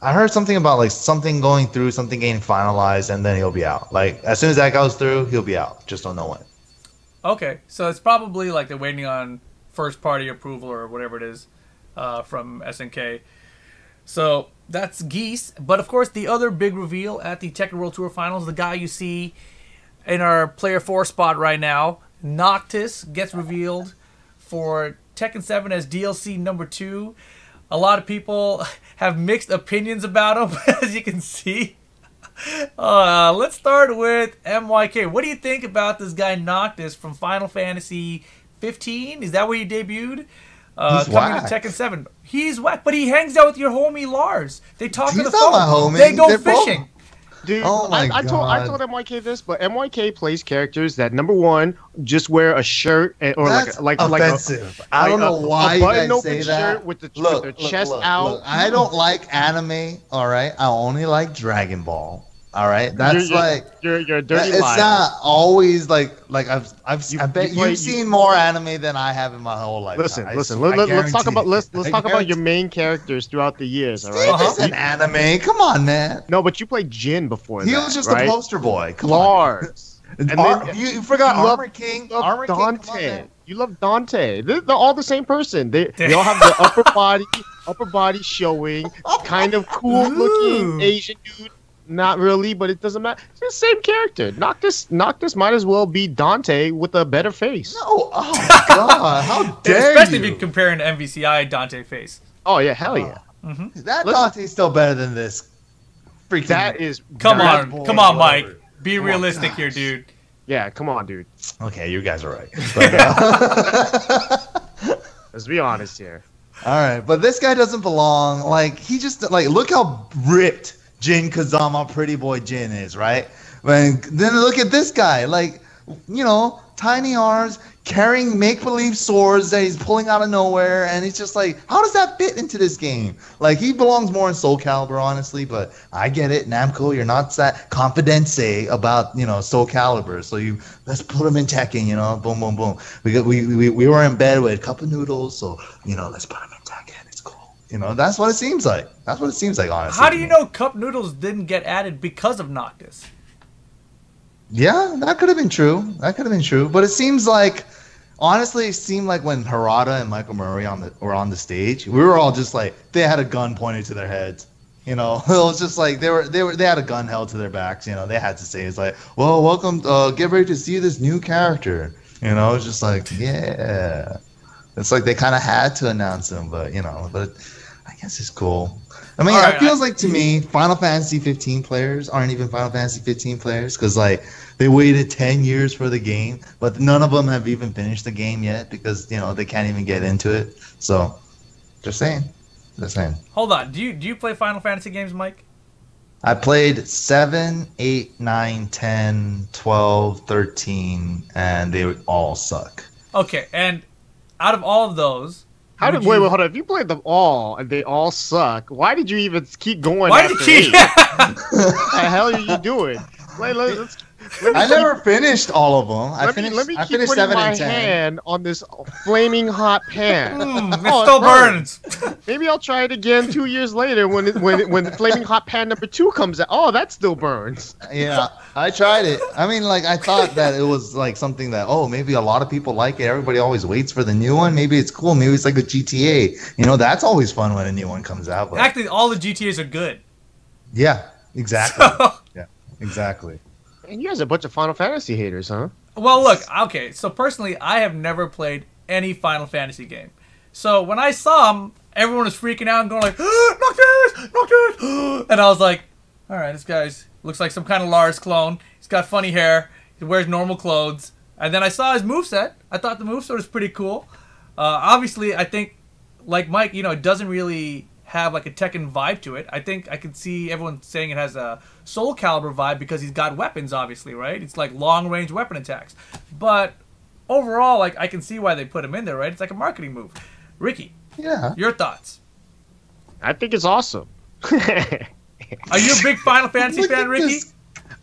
I heard something about like something going through, something getting finalized, and then he'll be out. Like as soon as that goes through, he'll be out. Just don't know when. Okay, so it's probably like they're waiting on first party approval or whatever it is from SNK. So that's Geese. But of course, the other big reveal at the Tekken World Tour Finals, the guy you see in our player 4 spot right now, Noctis, gets revealed for Tekken 7 as DLC number 2. A lot of people have mixed opinions about him, as you can see. Let's start with MYK. What do you think about this guy Noctis from Final Fantasy 15? Is that where he debuted? Coming to Tekken 7. He's whack, but he hangs out with your homie Lars. They talk on the phone. My homie. They go fishing. Dude, Oh my I told MYK this, but MYK plays characters that number 1 just wear a shirt or That's like offensive. I don't know why you guys say that. Shirt with the chest out. Look, I don't like anime. All right, I only like Dragon Ball. All right, that's you're a dirty it's liar. not always like I bet you've seen more anime than I have in my whole life. Listen. Let's talk about your main characters throughout the years. All right, It's an anime. Come on, man. No, but you played Jin before. He that, was just right? a poster boy. Come Lars. on. And then You forgot you Armor King. Armor King. Come on, Dante. man. You love Dante. They're all the same person. They all have the upper body showing, kind of cool looking Asian dude. Not really, but it doesn't matter. It's the same character. Noctis might as well be Dante with a better face. No, oh god, how dare Especially you? if you're comparing to MvCI Dante face. Oh yeah, hell yeah. That Dante's still better than this. Freaking. That is. Come that- on, Mike. Be realistic here, dude. Yeah, come on, dude. Okay, you guys are right. But, Let's be honest here. all right, but this guy doesn't belong. Like he just like look how ripped Jin Kazama Pretty Boy Jin is, right? Then look at this guy, like, you know, tiny arms, carrying make-believe swords that he's pulling out of nowhere, and it's just like, how does that fit into this game? Like, he belongs more in Soulcalibur, honestly, but I get it, Namco, you're not that confidence about, you know, Soulcalibur, so let's put him in Tekken, you know, boom, boom, boom. We were in bed with a cup of noodles, so, you know, let's put him in Tekken. You know, that's what it seems like. That's what it seems like, honestly. How do you know Cup Noodles didn't get added because of Noctis? Yeah, that could have been true. But it seems like, honestly, it seemed like when Harada and Michael Murray were on the stage, we were all just like, they had a gun pointed to their heads. You know, it was just like they had a gun held to their backs. You know, they had to say, it's like, well, welcome, get ready to see this new character. You know, it's just like, yeah. It's like they kind of had to announce him, but you know, I guess it's cool. I mean, it feels like to me, Final Fantasy 15 players aren't even Final Fantasy 15 players because like they waited 10 years for the game, but none of them have even finished the game yet because you know they can't even get into it. So, just saying. Hold on, do you play Final Fantasy games, Mike? I played 7, 8, 9, 10, 12, 13, and they all suck. Okay, and out of all of those, Wait, hold on. If you played them all and they all suck, why did you even keep going? Why did you keep? What the hell are you doing? I never finished all of them. I finished keep 7 my and 10. hand on this flaming hot pan. It still burns. Maybe I'll try it again 2 years later when the flaming hot pan number 2 comes out. Oh, that still burns. Yeah, I tried it. I mean, like, I thought that it was like something that, oh, maybe a lot of people like it. Everybody always waits for the new one. Maybe it's cool. Maybe it's like a GTA. You know, that's always fun when a new one comes out. But... Actually, all the GTAs are good. Yeah, exactly. Yeah, exactly. And you guys are a bunch of Final Fantasy haters, huh? Well, look, okay, so personally, I have never played any Final Fantasy game. So when I saw him, everyone was freaking out and going like, Noctis! Noctis! And I was like, all right, this guy's looks like some kind of Lars clone. He's got funny hair. He wears normal clothes. And then I saw his moveset. I thought the moveset was pretty cool. Obviously, I think, like Mike, you know, it doesn't really have like a Tekken vibe to it. I think I could see everyone saying it has a Soulcalibur vibe because he's got weapons, obviously, right? It's like long-range weapon attacks. But overall, like, I can see why they put him in there, right? It's like a marketing move. Ricky, your thoughts? I think it's awesome. Are you a big Final Fantasy fan, Ricky?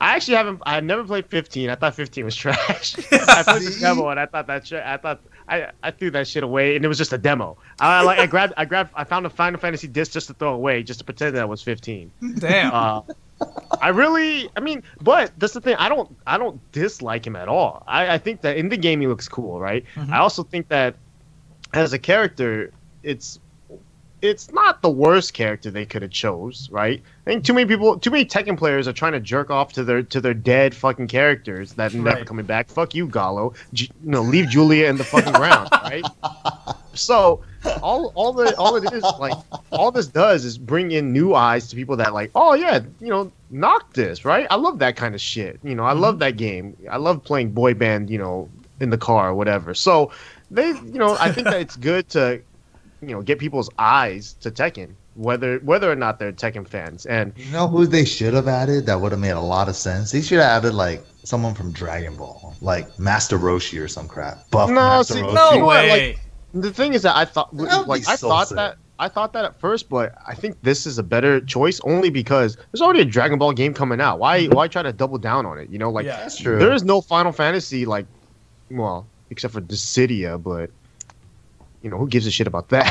I actually haven't. I never played 15. I thought 15 was trash. I played the demo and I thought that shit. I threw that shit away and it was just a demo. I found a Final Fantasy disc just to throw away, just to pretend that it was 15. Damn. But that's the thing. I don't dislike him at all. I think that in the game he looks cool, right? Mm-hmm. I also think that as a character, it's not the worst character they could have chose, right? I think too many Tekken players are trying to jerk off to their dead fucking characters that are never coming back. Fuck you, Gallo. Leave Julia in the fucking ground, right? So all it is, like, all this does is bring in new eyes to people that like, oh yeah, Noctis, right? I love that kind of shit. I love that game. I love playing boy band, in the car or whatever. So they, I think that it's good to get people's eyes to Tekken, whether or not they're Tekken fans. And you know who they should have added that would have made a lot of sense? They should have added like someone from Dragon Ball, like Master Roshi or some crap. Buff Master Roshi. No way. Like, the thing is that I thought that at first, but I think this is a better choice only because there's already a Dragon Ball game coming out. Why try to double down on it? That's true. There is no Final Fantasy except for Dissidia, but who gives a shit about that?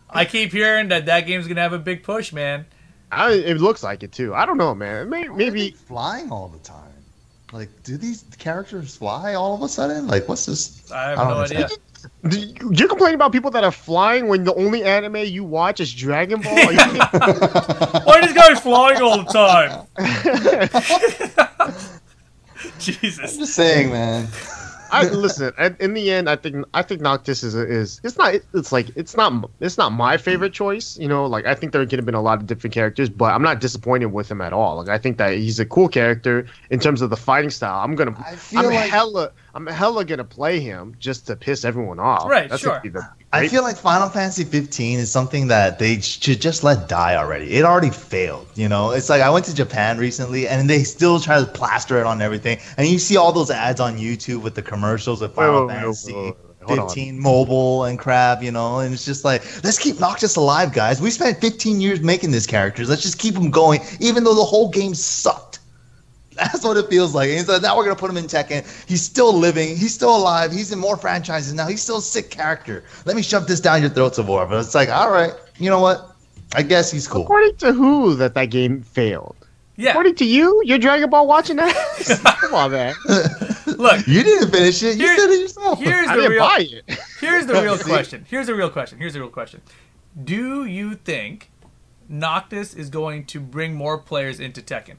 I keep hearing that game's gonna have a big push, man. It looks like it too. I don't know, man. Maybe flying all the time. Like, do these characters fly all of a sudden? Like, what's this? I have no idea. You're complaining about people that are flying when the only anime you watch is Dragon Ball? Why are these guys flying all the time? Jesus. I'm just saying, man. Listen. In the end, I think Noctis is it's not my favorite choice. I think there could have been a lot of different characters, but I'm not disappointed with him at all. Like, I think that he's a cool character in terms of the fighting style. I'm hella gonna play him just to piss everyone off. Right, sure. I feel like Final Fantasy 15 is something that they should just let die already. It already failed, It's like I went to Japan recently, and they still try to plaster it on everything. And you see all those ads on YouTube with the commercials with Final Fantasy 15 mobile and crap, and it's just like, let's keep Noctis alive, guys. We spent 15 years making these characters. Let's just keep them going, even though the whole game sucked. That's what it feels like. And so now we're going to put him in Tekken. He's still living. He's still alive. He's in more franchises now. He's still a sick character. Let me shove this down your throats of war. But it's like, all right, you know what? I guess he's cool. According to who that game failed? Yeah. According to you? You're Dragon Ball watching that? Come on, man. Look. You didn't finish it. You said it yourself. I didn't buy it. Here's the real question. Here's the real question. Do you think Noctis is going to bring more players into Tekken?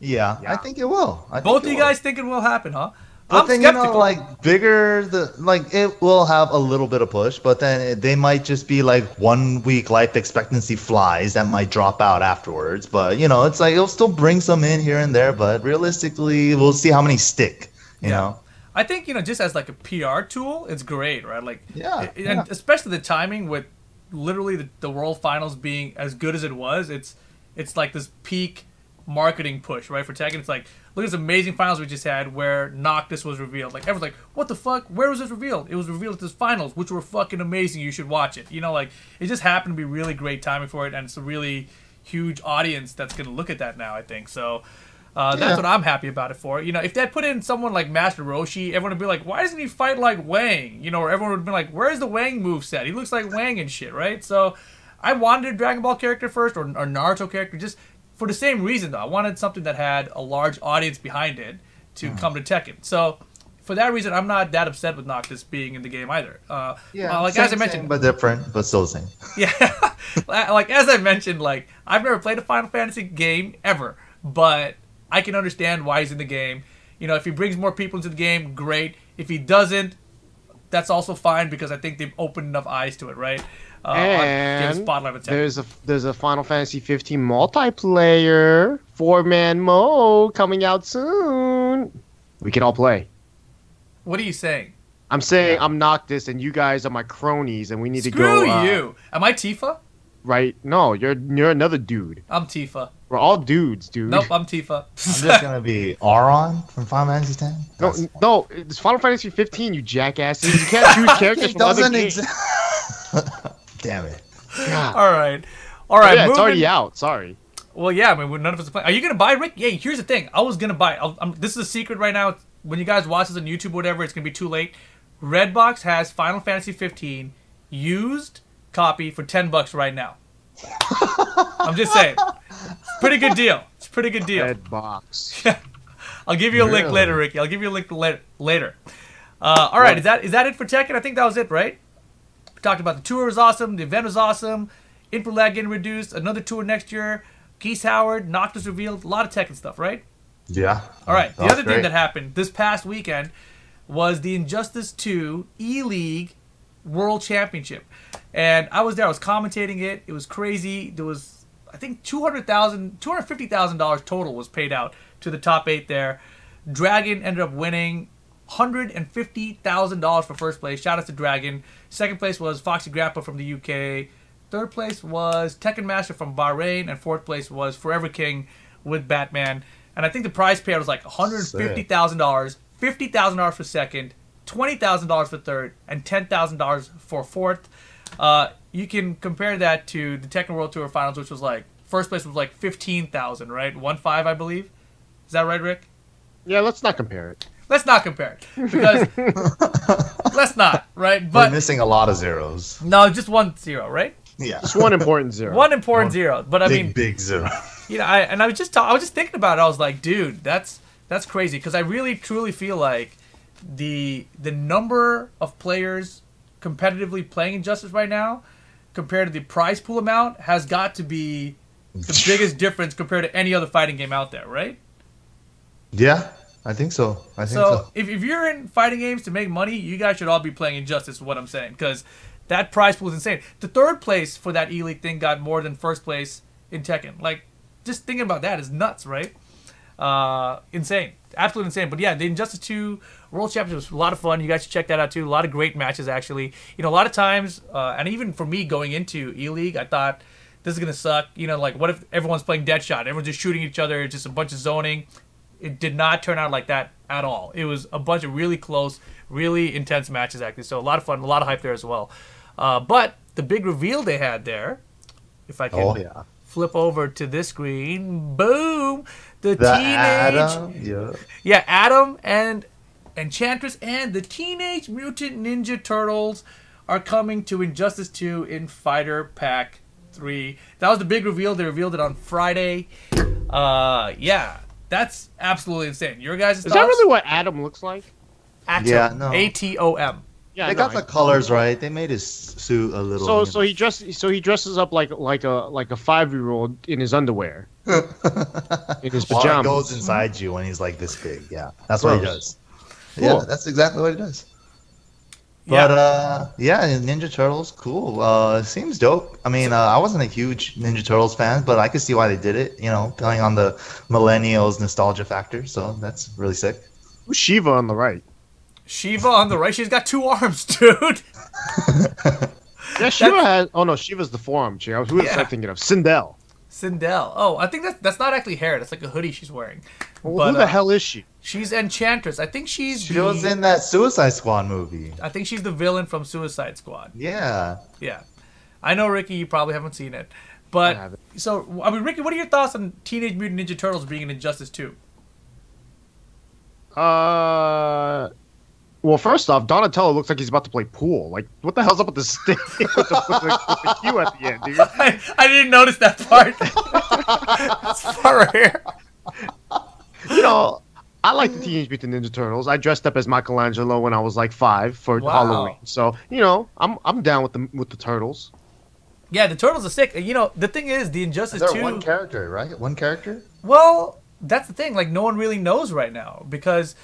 Yeah, I think it will. Both of you guys think it will happen, huh? I'm skeptical. It will have a little bit of push, but then they might just be like 1 week life expectancy flies that might drop out afterwards. But it's like it'll still bring some in here and there. But realistically, we'll see how many stick. You know. I think just as like a PR tool, it's great, right? Like, and especially the timing with literally the World Finals being as good as it was. It's like this peak marketing push, right, for Tekken. It's like, look at this amazing finals we just had where Noctis was revealed. Like, everyone's like, what the fuck? Where was this revealed? It was revealed at this finals, which were fucking amazing. You should watch it. Like, it just happened to be really great timing for it, and it's a really huge audience that's going to look at that now, I think. So that's what I'm happy about it for. If they had put in someone like Master Roshi, everyone would be like, why doesn't he fight like Wang? Or everyone would be like, where's the Wang moveset? He looks like Wang and shit, right? So I wanted a Dragon Ball character first, or Naruto character, just for the same reason, though. I wanted something that had a large audience behind it to come to Tekken. So, for that reason, I'm not that upset with Noctis being in the game either. As I mentioned, but different, but still the same. Yeah, as I mentioned, I've never played a Final Fantasy game ever, but I can understand why he's in the game. If he brings more people into the game, great. If he doesn't, that's also fine because I think they've opened enough eyes to it, right? And spotlight of Tekken. there's a Final Fantasy 15 multiplayer 4-man mode coming out soon. We can all play. What are you saying? I'm saying I'm Noctis and you guys are my cronies and we need to go. Screw you. Am I Tifa? Right? No, you're another dude. I'm Tifa. We're all dudes, dude. Nope, I'm Tifa. I'm just gonna be Auron from Final Fantasy X. No, it's Final Fantasy 15, you jackasses. You can't choose characters from other games. Damn it. God. All right. Yeah, it's already out. Sorry. Well, yeah, I mean, none of us are playing. Are you gonna buy, Rick? Yeah. Here's the thing. I was gonna buy. This is a secret right now. When you guys watch this on YouTube or whatever, it's gonna be too late. Redbox has Final Fantasy 15 used copy for $10 right now. I'm just saying. It's a pretty good deal. Redbox. I'll give you a link later, Ricky. I'll give you a link later. All right. Is that it for Tekken? I think that was it, right? We talked about the tour was awesome. The event was awesome. Input lag getting reduced. Another tour next year. Geese Howard. Noctis revealed. A lot of Tekken stuff, right? Yeah. All right. The other thing that happened this past weekend was the Injustice 2 ELEAGUE World Championship. And I was there. I was commentating it. It was crazy. There was, I think, $250,000 total was paid out to the top 8 there. Dragon ended up winning $150,000 for first place. Shout out to Dragon. Second place was Foxy Grappa from the UK. Third place was Tekken Master from Bahrain. And fourth place was Forever King with Batman. And I think the prize payout was like $150,000, $50,000 for second, $20,000 for third, and $10,000 for fourth. You can compare that to the Tekken World Tour Finals, which was like, first place was like $15,000, right? 1.5, I believe. Is that right, Rick? Yeah, let's not compare it. Let's not compare it. Because, let's not, right? But we're missing a lot of zeros. No, just 1 0, right? Yeah. Just one important zero. One important zero. But I mean, big zero. You know, I was just thinking about it. I was like, dude, that's crazy because I really truly feel like the number of players competitively playing Injustice right now compared to the prize pool amount has got to be the biggest difference compared to any other fighting game out there, right? Yeah, I think so. So if you're in fighting games to make money, you guys should all be playing Injustice, is what I'm saying, because that prize pool is insane. The third place for that ELEAGUE thing got more than first place in Tekken. Like, just thinking about that is nuts, right? Insane. Absolutely insane. But yeah, the Injustice 2 World Championship was a lot of fun. You guys should check that out too. A lot of great matches, actually. You know, a lot of times, and even for me going into ELEAGUE, I thought, this is going to suck. You know, like, what if everyone's playing Deadshot? Everyone's just shooting each other. It's just a bunch of zoning. It did not turn out like that at all. It was a bunch of really close, really intense matches, actually. So a lot of fun, a lot of hype there as well. But the big reveal they had there, if I can flip over to this screen, boom, the teenage, Adam and Enchantress and the Teenage Mutant Ninja Turtles are coming to Injustice 2 in Fighter Pack 3. That was the big reveal. They revealed it on Friday. Yeah, that's absolutely insane. Your guys' thoughts? Is that really what Adam looks like? Atom. Yeah, no. ATOM. Yeah, they got the colors right. They made his suit a little. So he dresses up like a 5-year-old in his underwear, in his pajamas. Well, it goes inside you when he's like this big. Yeah, that's what he does. Cool. Yeah, that's exactly what he does. But Ninja Turtles, cool. It seems dope. I mean, I wasn't a huge Ninja Turtles fan, but I could see why they did it. You know, playing on the millennials nostalgia factor. So that's really sick. Who's Shiva on the right? Shiva on the right. She's got 2 arms, dude. Yeah, Shiva has. Oh no, Shiva's the forearm chair. Who was I thinking of? Sindel. Oh, I think that's not actually hair. That's like a hoodie she's wearing. Well, but, who the hell is she? She's Enchantress. I think she was in that Suicide Squad movie. I think she's the villain from Suicide Squad. Yeah. Yeah. I know, Ricky, you probably haven't seen it. But, so, I mean, Ricky, what are your thoughts on Teenage Mutant Ninja Turtles being in Injustice 2? Well, first off, Donatello looks like he's about to play pool. Like, what the hell's up with the stick with the Q at the end, dude? I didn't notice that part. That's far right here. You know, I like the Teenage Mutant Ninja Turtles. I dressed up as Michelangelo when I was like 5 for Halloween. So, you know, I'm down with the Turtles. Yeah, the Turtles are sick. You know, the thing is, the Injustice 2... one character, right? One character? Well, that's the thing. Like, no one really knows right now because...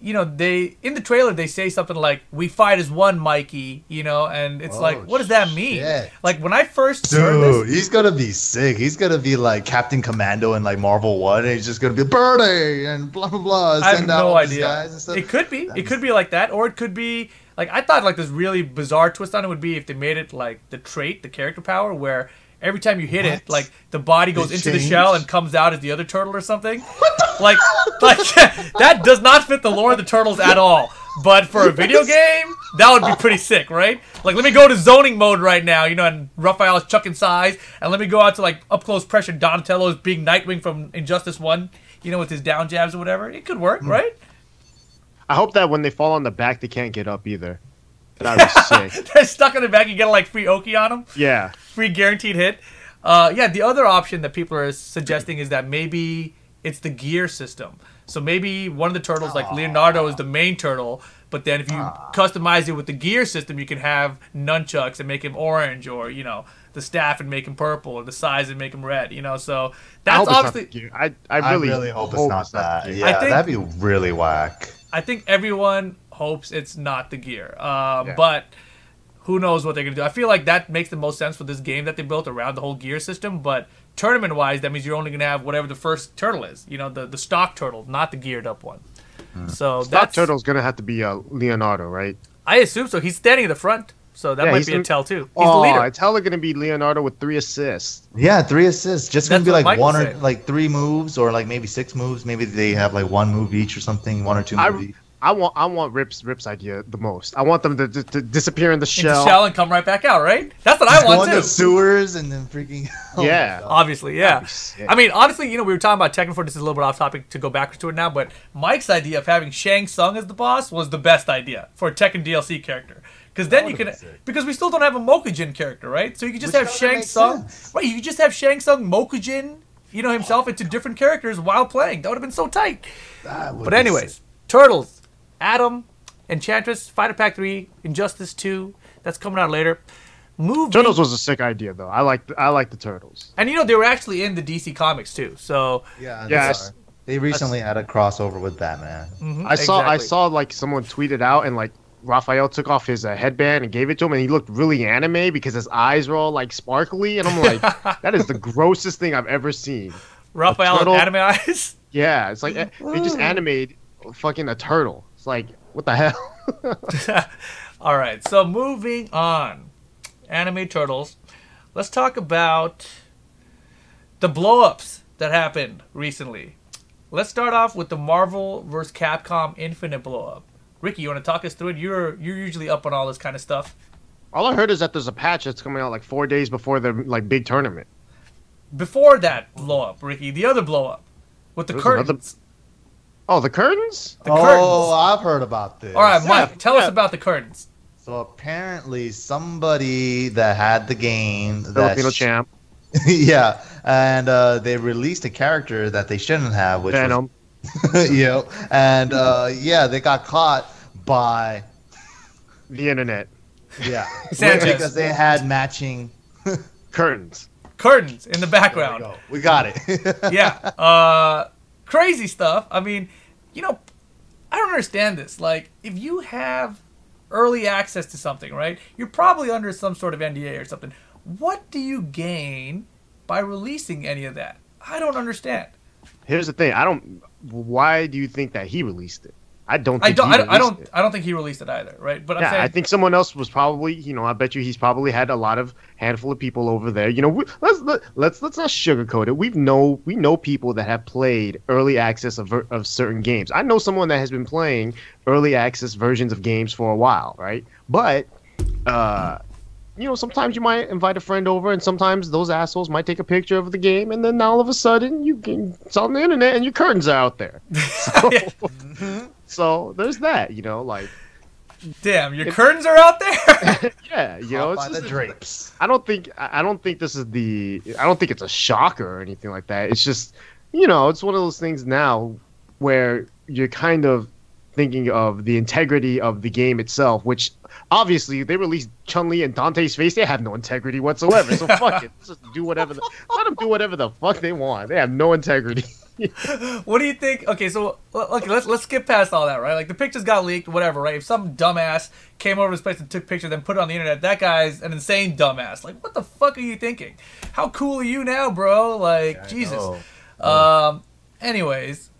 you know, they in the trailer they say something like "We fight as one, Mikey," you know, and it's like, what does that mean? Shit. Like when I first heard Dude, this, he's gonna be sick. He's gonna be like Captain Commando in like Marvel 1, and he's just gonna be Birdie and blah blah blah. I have no idea. Guys and stuff. It could be. It could be like that, or it could be like I thought. Like this really bizarre twist on it would be if they made it like the trait, the character power, where every time you hit it, like the body goes into the shell and comes out as the other turtle or something. Like that does not fit the lore of the turtles at all. But for a video game, that would be pretty sick, right? Like, let me go to zoning mode right now, you know, and Raphael is chucking size, and let me go out to like up close pressure. Donatello's being Nightwing from Injustice 1, you know, with his down jabs or whatever. It could work, right? I hope that when they fall on the back, they can't get up either. That'd be sick. They're stuck on the back. You get like free Oki on them. Yeah. Free guaranteed hit. Yeah, the other option that people are suggesting is that maybe it's the gear system. So maybe one of the turtles, like Leonardo, is the main turtle, but then if you customize it with the gear system, you can have nunchucks and make him orange, or, you know, the staff and make him purple, or the size and make him red, you know? So that's obviously... I really hope it's not that. Yeah, that'd be really whack. I think everyone hopes it's not the gear. But who knows what they're going to do. I feel like that makes the most sense for this game that they built around the whole gear system, but tournament-wise, that means you're only going to have whatever the first turtle is. You know, the stock turtle, not the geared-up one. So stock turtle's going to have to be Leonardo, right? I assume so. He's standing in the front, so that might be a tell, too. He's the leader. It's hella going to be Leonardo with 3 assists. Yeah, 3 assists. Just going to be like Mike one or like 3 moves, or like maybe 6 moves. Maybe they have like 1 move each or something, 1 or 2 moves each. I want Rip's idea the most. I want them to disappear in the shell. In the shell and come right back out, right? That's what I want, too. Go into sewers and then freaking... Yeah. Obviously, yeah. I mean, honestly, you know, we were talking about Tekken before. This is a little bit off topic to go back to it now, but Mike's idea of having Shang Tsung as the boss was the best idea for a Tekken DLC character. Because then you can... Because we still don't have a Mokujin character, right? So you could just have Shang Tsung... Right, you could just have Shang Tsung, Mokujin, you know, himself into different characters while playing. That would have been so tight. But anyways, Turtles, Adam, Enchantress, Fighter Pack 3, Injustice 2, that's coming out later. Turtles was a sick idea, though. I like the Turtles. And, you know, they were actually in the DC Comics, too. So yeah, they recently had a crossover with Batman. I saw like someone tweeted out, and like Raphael took off his headband and gave it to him, and he looked really anime because his eyes were all like sparkly, and I'm like, that is the grossest thing I've ever seen. Raphael with anime eyes? Yeah, it's like they just animated fucking a turtle. It's like, what the hell? All right, so moving on. Anime Turtles. Let's talk about the blow-ups that happened recently. Let's start off with the Marvel vs. Capcom Infinite blow-up. Ricky, you want to talk us through it? You're usually up on all this kind of stuff. All I heard is that there's a patch that's coming out like 4 days before the like big tournament. Before that blow-up, Ricky, the other blow-up with the curtains. Oh, the curtains? The curtains. I've heard about this. All right, Mike, tell us about the curtains. So apparently somebody that had the game... Filipino champ. Yeah, and they released a character that they shouldn't have, which Venom. And they got caught by... the internet. Yeah. Sanchez. Because they had matching... curtains. Curtains in the background. We got it. Yeah. Crazy stuff. I mean, you know, I don't understand this. Like, if you have early access to something, right? You're probably under some sort of NDA or something. What do you gain by releasing any of that? I don't understand. Here's the thing. Why do you think that he released it? I don't think he released it either, right? But I think someone else was probably, you know, I bet you he's probably had a handful of people over there. You know, let's not sugarcoat it. We know people that have played early access of certain games. I know someone that has been playing early access versions of games for a while, right? But you know, sometimes you might invite a friend over, and sometimes those assholes might take a picture of the game, and then all of a sudden it's on the internet and your curtains are out there. So there's that, you know, like. Damn, your curtains are out there. Yeah, you know, it's just the drapes. I don't think this is I don't think it's a shocker or anything like that. It's just, you know, it's one of those things now where you're kind of thinking of the integrity of the game itself, which obviously they released Chun-Li and Dante's face. They have no integrity whatsoever. So fuck it. Let's just do whatever. Let them do whatever the fuck they want. They have no integrity. What do you think? Okay, so okay, let's skip past all that, right? Like the pictures got leaked, whatever, right? If some dumbass came over to this place and took pictures, then put it on the internet, that guy's an insane dumbass. Like, what the fuck are you thinking? How cool are you now, bro? Like, yeah, Jesus. Anyways,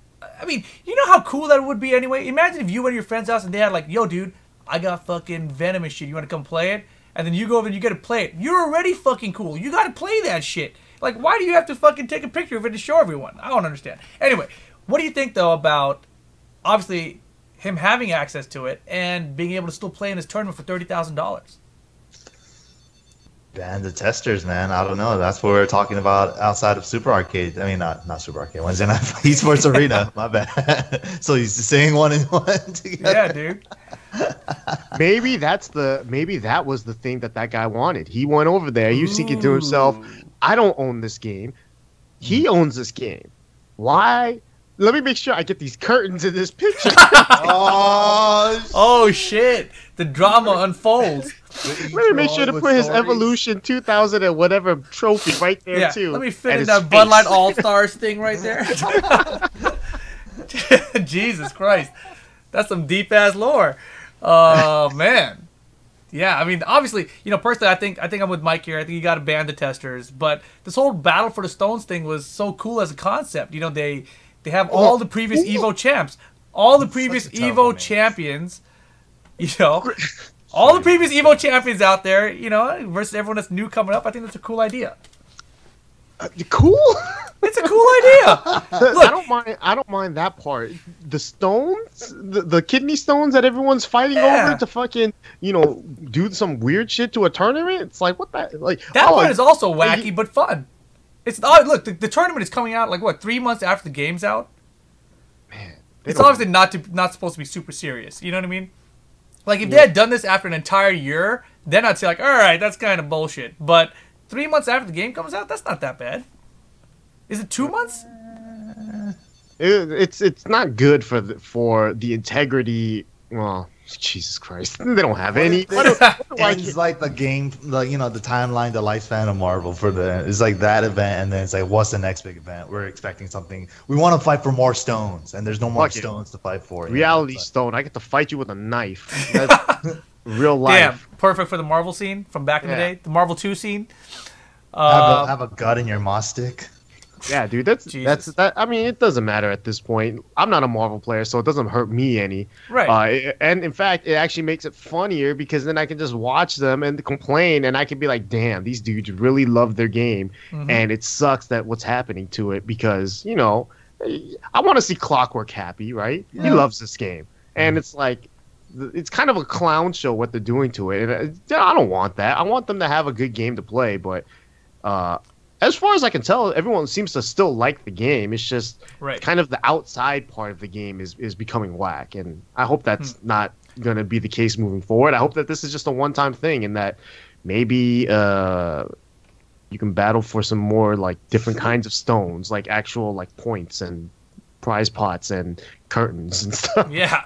I mean, you know how cool that would be anyway? Imagine if you went to your friend's house and they had like, yo, dude, I got fucking Venom and shit. You want to come play it? And then you go over and you get to play it. You're already fucking cool. You got to play that shit. Like, why do you have to fucking take a picture of it to show everyone? I don't understand. Anyway, what do you think, though, about, obviously, him having access to it and being able to still play in his tournament for $30,000? Ban the testers, man. I don't know. That's what we're talking about outside of Super Arcade. I mean, not Super Arcade. Wednesday Night Esports Arena. My bad. So he's saying 1 and 1 together. Yeah, dude. Maybe that was the thing that guy wanted. He went over there. He was thinking to himself, I don't own this game. He owns this game. Why? Let me make sure I get these curtains in this picture. Oh, shit. The drama unfolds. Let me make sure to put his Evolution 2000 and whatever trophy right there, too. Let me fit in that Bud Light All-Stars thing right there. Jesus Christ. That's some deep-ass lore. Oh, man. Yeah, I mean, obviously, you know, personally, I think I'm with Mike here. I think you got to ban the testers. But this whole Battle for the Stones thing was so cool as a concept. You know, they have all the previous EVO champs, all the previous EVO champions, you know, all the previous EVO champions out there, you know, versus everyone that's new coming up. I think that's a cool idea. Cool? It's a cool idea. Look, I don't mind that part. The stones, the kidney stones that everyone's fighting over to fucking, you know, do some weird shit to a tournament. It's like, what that? Like that part is also wacky but fun. It's look, the tournament is coming out like what, 3 months after the game's out. Man, it's obviously not supposed to be super serious. You know what I mean? Like if they had done this after an entire year, then I'd say like, all right, that's kind of bullshit. But 3 months after the game comes out, that's not that bad. Is it 2 months? It's not good for the integrity. Well, Jesus Christ, they don't have any. It's like the game, you know, the timeline, the lifespan of Marvel it's like that event, and then it's like, what's the next big event? We're expecting something. We want to fight for more stones, and there's no more stones to fight for. Reality stone. I get to fight you with a knife. That's real life. Damn, perfect for the Marvel scene from back in the day. The Marvel 2 scene. Have a gut in your moss stick. Yeah, dude, that's that. I mean, it doesn't matter at this point. I'm not a Marvel player, so it doesn't hurt me any. Right. And in fact, it actually makes it funnier because then I can just watch them and complain, and I can be like, "Damn, these dudes really love their game," and it sucks that what's happening to it because you know, I want to see Clockwork happy, right? Yeah. He loves this game, and it's like. It's kind of a clown show what they're doing to it. And I don't want that. I want them to have a good game to play. But as far as I can tell, everyone seems to still like the game. It's just kind of the outside part of the game is becoming whack. And I hope that's not going to be the case moving forward. I hope that this is just a one-time thing and that maybe you can battle for some more like different kinds of stones, like actual like points and prize pots and curtains and stuff. Yeah,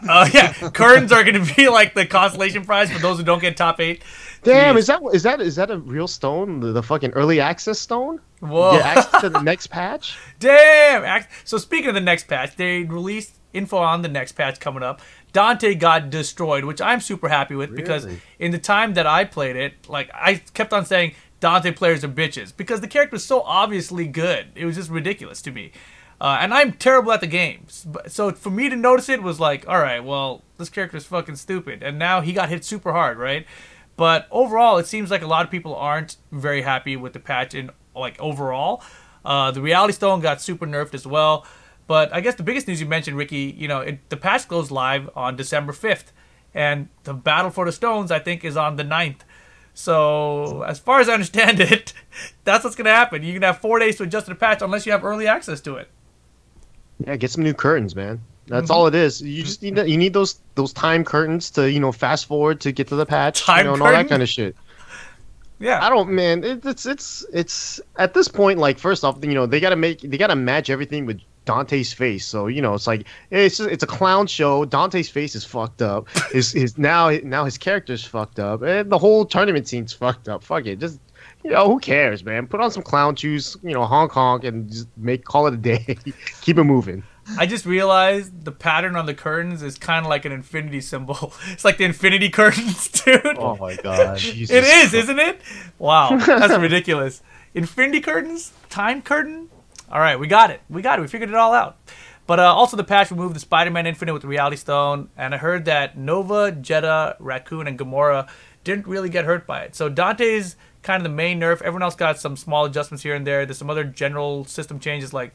curtains are going to be like the consolation prize for those who don't get top 8. Damn, Jeez. is that a real stone? The fucking early access stone? Whoa! Get access to the next patch? Damn! So speaking of the next patch, they released info on the next patch coming up. Dante got destroyed, which I'm super happy with because in the time that I played it, like I kept on saying Dante players are bitches because the character was so obviously good. It was just ridiculous to me. And I'm terrible at the games. So for me to notice it was like, all right, well, this character is fucking stupid. And now he got hit super hard, right? But overall, it seems like a lot of people aren't very happy with the patch in like overall. The Reality Stone got super nerfed as well. But I guess the biggest news you mentioned, Ricky, you know, the patch goes live on December 5th. And the Battle for the Stones, I think, is on the 9th. So as far as I understand it, that's what's going to happen. You're going to have 4 days to adjust to the patch unless you have early access to it. Yeah, get some new curtains, man. That's all it is. You just need those time curtains to, you know, fast forward to get to the patch, you know, and all that kind of shit. Yeah. I don't, man. It's at this point, like, first off, you know, they gotta match everything with Dante's face. So you know, it's like it's a clown show. Dante's face is fucked up. Now his character's fucked up, and the whole tournament scene's fucked up. Fuck it, just who cares, man? Put on some clown shoes, honk honk, and just call it a day. Keep it moving. I just realized the pattern on the curtains is kind of like an infinity symbol. It's like the infinity curtains, dude. Oh my god. It is, isn't it? Wow, that's ridiculous. Infinity curtains? Time curtain? All right, we got it. We figured it all out. But also the patch removed the Spider-Man Infinite with the Reality Stone, and I heard that Nova, Jeddah, Raccoon, and Gamora didn't really get hurt by it. So Dante's kind of the main nerf. Everyone else got some small adjustments here and there. There's some other general system changes like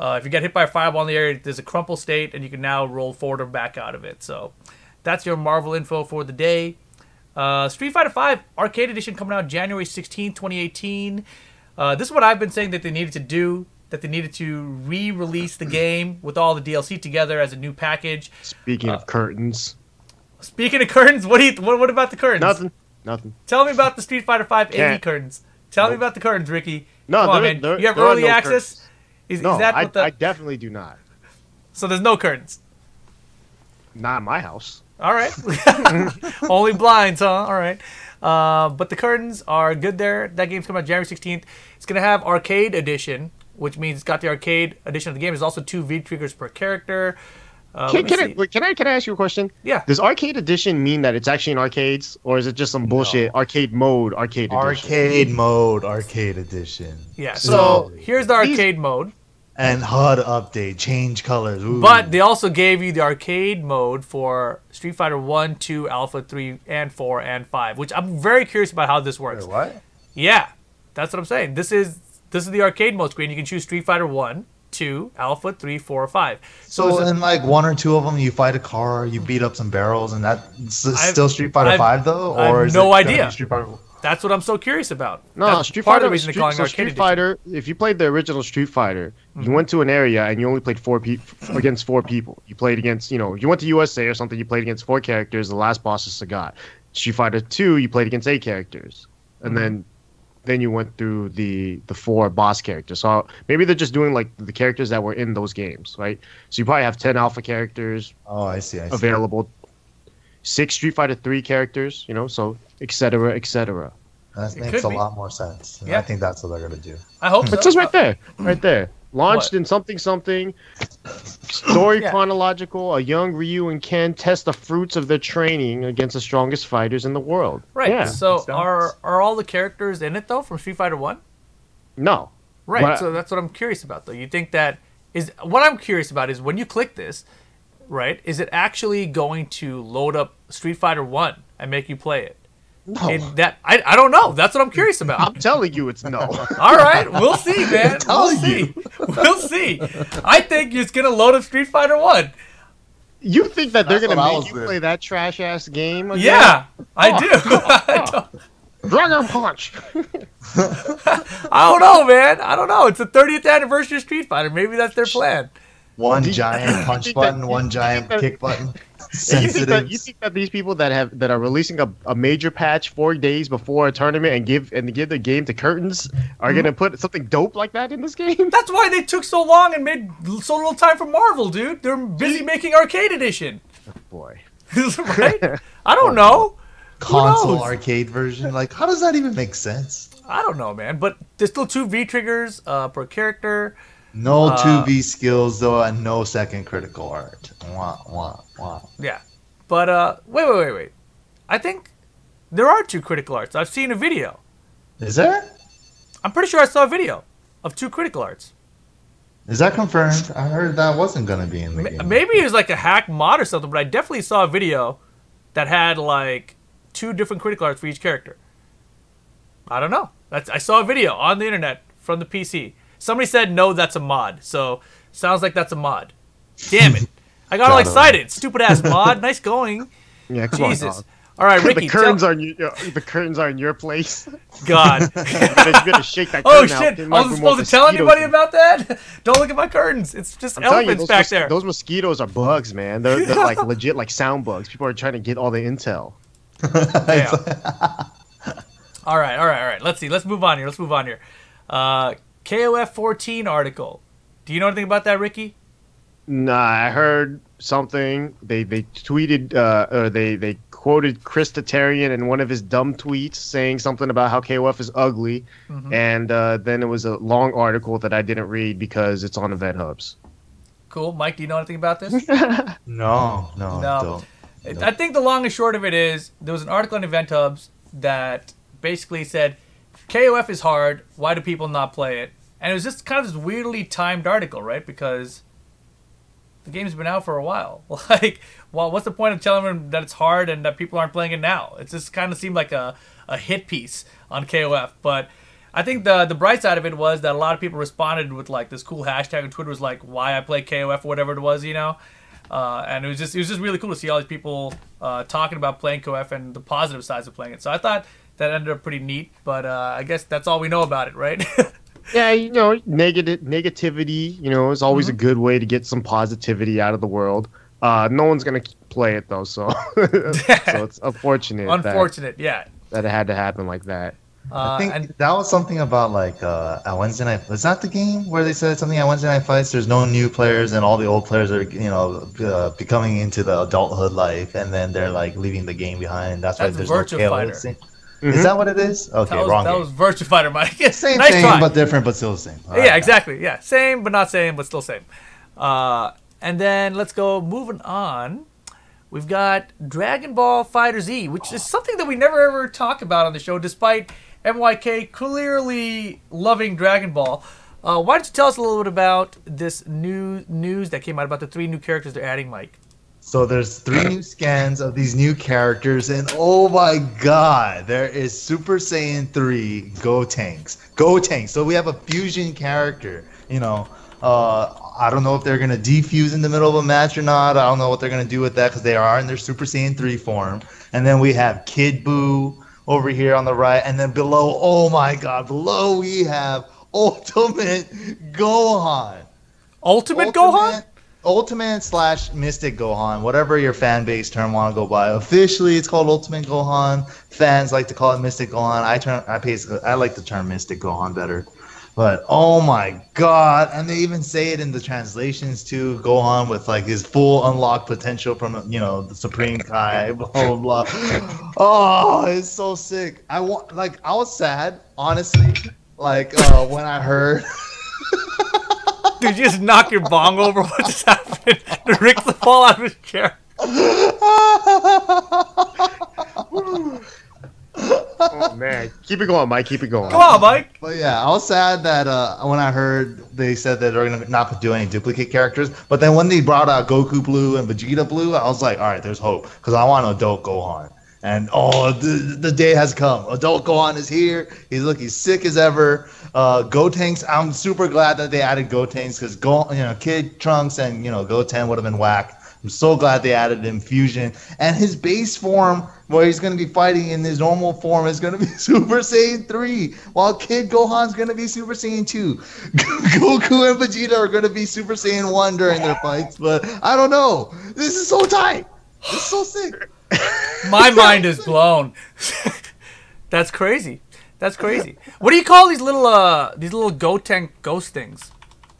if you get hit by a fireball in the air, there's a crumple state, and you can now roll forward or back out of it. So that's your Marvel info for the day. Street Fighter V Arcade Edition coming out January 16, 2018. This is what I've been saying that they needed to do, that they needed to re-release the game with all the DLC together as a new package. Speaking of curtains. Speaking of curtains, what about the curtains? Nothing. Tell me about the Street Fighter V AE curtains. Tell me about the curtains, Ricky. No, come on, man. You have early access? Is that what I definitely do not. So there's no curtains? Not in my house. All right. Only blinds, huh? All right. But the curtains are good there. That game's coming out January 16th. It's going to have Arcade Edition, which means it's got the Arcade Edition of the game. There's also 2 V-triggers per character. Can I ask you a question? Yeah. Does Arcade Edition mean that it's actually in arcades, or is it just some bullshit arcade mode Arcade Edition? Arcade mode Arcade Edition. Yeah. So here's the arcade mode. And HUD update, change colors. Ooh. But they also gave you the arcade mode for Street Fighter 1, 2, Alpha, 3, and 4, and 5, which I'm very curious about how this works. Wait, what? Yeah, that's what I'm saying. This is the arcade mode screen. You can choose Street Fighter 1, 2, Alpha, 3, 4, or 5. So in like 1 or 2 of them, you fight a car, you beat up some barrels, and that's still Street Fighter 5 though? Or I have no idea. Street Fighter... That's what I'm so curious about. No, that's Street part Fighter. of the reason they're calling Arcade Edition. Fighter. If you played the original Street Fighter, you went to an area and you only played 4 people against 4 people. You played against, you went to USA or something. You played against 4 characters. The last boss is Sagat. Street Fighter 2, you played against 8 characters, and then you went through the 4 boss characters. So maybe they're just doing like the characters that were in those games, right? So you probably have 10 Alpha characters. Oh, I see. Available. 6 Street Fighter 3 characters. So etc. etc. That makes a lot more sense. Yeah. I think that's what they're going to do. I hope so. It's just right there. Launched in something. Story chronological. A young Ryu and Ken test the fruits of their training against the strongest fighters in the world. Right. Yeah. So are all the characters in it though from Street Fighter 1? No. Right. But, so that's what I'm curious about though. You think that is what I'm curious about is when you click this, right? Is it actually going to load up Street Fighter 1 and make you play it? No. I don't know. That's what I'm curious about. I'm telling you it's no. All right. We'll see, man. We'll see. I think it's going to load up Street Fighter 1. You think that they're going to make you play that trash-ass game again? Yeah, I do. Dragon Punch. I don't know, man. I don't know. It's the 30th anniversary of Street Fighter. Maybe that's their plan. One giant punch button, one giant kick button. You think that these people that are releasing a major patch 4 days before a tournament and give the game to curtains are gonna put something dope like that in this game? That's why they took so long and made so little time for Marvel, dude. They're busy making Arcade Edition. Oh, boy, right? I don't know. Console arcade version. Like, how does that even make sense? I don't know, man. But there's still 2 V triggers per character. No 2V skills, though, and no second critical art. Wow. Yeah. But, wait. I think there are 2 critical arts. I've seen a video. Is there? I'm pretty sure I saw a video of 2 critical arts. Is that confirmed? I heard that wasn't going to be in the game. Maybe it was like a hack mod or something, but I definitely saw a video that had, like, 2 different critical arts for each character. I don't know. I saw a video on the internet from the PC. Somebody said, no, that's a mod. So, sounds like that's a mod. Damn it. I got all excited. Stupid-ass mod. Nice going. Yeah, come Jesus. on, all right, Ricky. the curtains are in your place. God. You better shake that oh, curtain shit. out. I wasn't supposed to tell anybody about that? Don't look at my curtains. It's just elephants back there. Those mosquitoes are bugs, man. They're like legit like sound bugs. People are trying to get all the intel. All right. Let's see. Let's move on here. KOF 14 article. Do you know anything about that, Ricky? Nah, I heard something. They tweeted or they quoted Chris Tatarian in one of his dumb tweets saying something about how KOF is ugly, and then it was a long article that I didn't read because it's on Event Hubs. Cool. Mike, do you know anything about this? No, don't. I think the long and short of it is there was an article on Event Hubs that basically said KOF is hard. Why do people not play it? And it was just kind of this weirdly timed article, right? Because the game's been out for a while. Like, well, what's the point of telling them that it's hard and that people aren't playing it now? It just kind of seemed like a hit piece on KOF. But I think the bright side of it was that a lot of people responded with like this cool hashtag on Twitter was like, why I play KOF or whatever it was, you know? And it was just really cool to see all these people talking about playing KOF and the positive sides of playing it. So I thought that ended up pretty neat. But I guess that's all we know about it, right? Yeah, you know, negativity, you know, is always a good way to get some positivity out of the world. No one's going to play it, though, so so it's unfortunate. Yeah. That it had to happen like that. I think that was something about, like, at Wednesday Night... Was that the game where they said something at Wednesday Night Fights? There's no new players, and all the old players are, you know, becoming into the adulthood life, and then they're, like, leaving the game behind. That's why there's no KO. Is that what it is? Okay, wrong. That was Virtua Fighter, Mike. Same nice thing, try. but different, but still the same. Right. Yeah, exactly. Yeah, same, but not same, but still same. And then let's go moving on. We've got Dragon Ball Fighter Z, which is something that we never ever talk about on the show, despite MYK clearly loving Dragon Ball. Why don't you tell us a little bit about this new news that came out about the 3 new characters they're adding, Mike? So there's 3 new scans of these new characters, and oh my god, there is Super Saiyan 3 Gotenks. So we have a fusion character, you know. I don't know if they're going to defuse in the middle of a match or not. I don't know what they're going to do with that because they are in their Super Saiyan 3 form. And then we have Kid Buu over here on the right, and then below, oh my god, below we have Ultimate Gohan. Ultimate Gohan? Ultimate / Mystic Gohan, whatever your fan base term want to go by. Officially, it's called Ultimate Gohan. Fans like to call it Mystic Gohan. I like the term Mystic Gohan better. But oh my god, and they even say it in the translations too. Gohan with like his full unlocked potential from, you know, the Supreme Kai, blah blah blah. Oh, it's so sick. I was sad, honestly. Like when I heard. Did you just knock your bong over? What just happened? Did Rick fall out of his chair? Oh man, keep it going, Mike. Keep it going. Come on, Mike. But yeah, I was sad that when I heard they said that they're gonna not do any duplicate characters. But then when they brought out Goku Blue and Vegeta Blue, I was like, all right, there's hope because I want adult Gohan. And the day has come. Adult Gohan is here. He's sick as ever. Gotenks. I'm super glad that they added Gotenks because Kid Trunks and Goten would have been whack. I'm so glad they added Infusion. And his base form, where he's going to be fighting in his normal form, is going to be Super Saiyan 3, while Kid Gohan's going to be Super Saiyan 2. Goku and Vegeta are going to be Super Saiyan 1 during their fights, but I don't know. This is so tight. This is so sick. My mind is blown. That's crazy. That's crazy. What do you call these little Gotenk ghost things?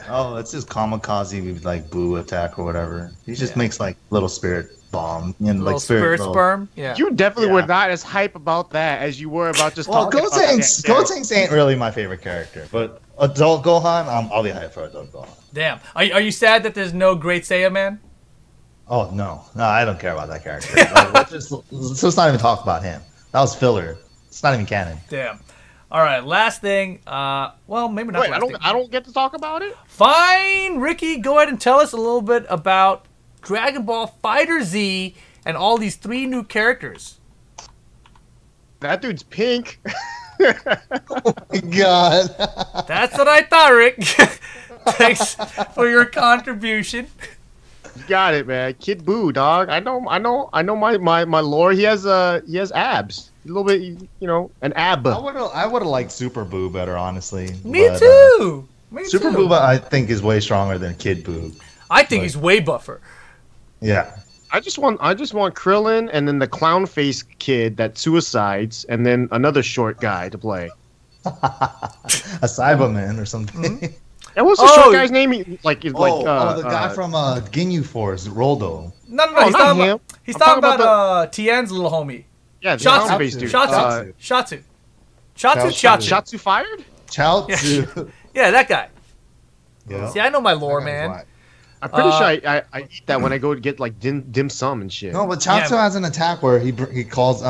Oh, it's just kamikaze with like Boo attack or whatever. He just makes like little spirit bomb, like spirit sperm. Yeah. You definitely were not as hype about that as you were about just talking about Gotenks ain't really my favorite character, but adult Gohan, I'll be hyped for adult Gohan. Damn. Are you sad that there's no Great Saiyan Man? Oh no, I don't care about that character. let's just not even talk about him. That was filler. It's not even canon. Damn. All right, last thing. Well, maybe not. Wait, last thing. I don't get to talk about it. Fine, Ricky, go ahead and tell us a little bit about Dragon Ball Fighter Z and all these 3 new characters. That dude's pink. Oh my god. That's what I thought, Rick. Thanks for your contribution. You got it, man. Kid Buu, dog. I know my lore. He has abs. A little bit, an ab. I would have liked Super Buu better, honestly. Me too. Super Buu, I think, is way stronger than Kid Buu. I think he's way buffer. Yeah. I just want Krillin and then the clown face kid that suicides and then another short guy to play. A Cyberman or something. Mm-hmm. And what's the short guy's name? The guy from Ginyu Force, Roldo. No. He's talking about Tien's little homie. Yeah, the Shatsu. dude. Shatsu fired? Chaozu. Yeah, that guy. Yeah. See, I know my lore, man. I'm pretty sure I eat that when I go to get like dim sum and shit. No, but Chaozu has an attack where he calls.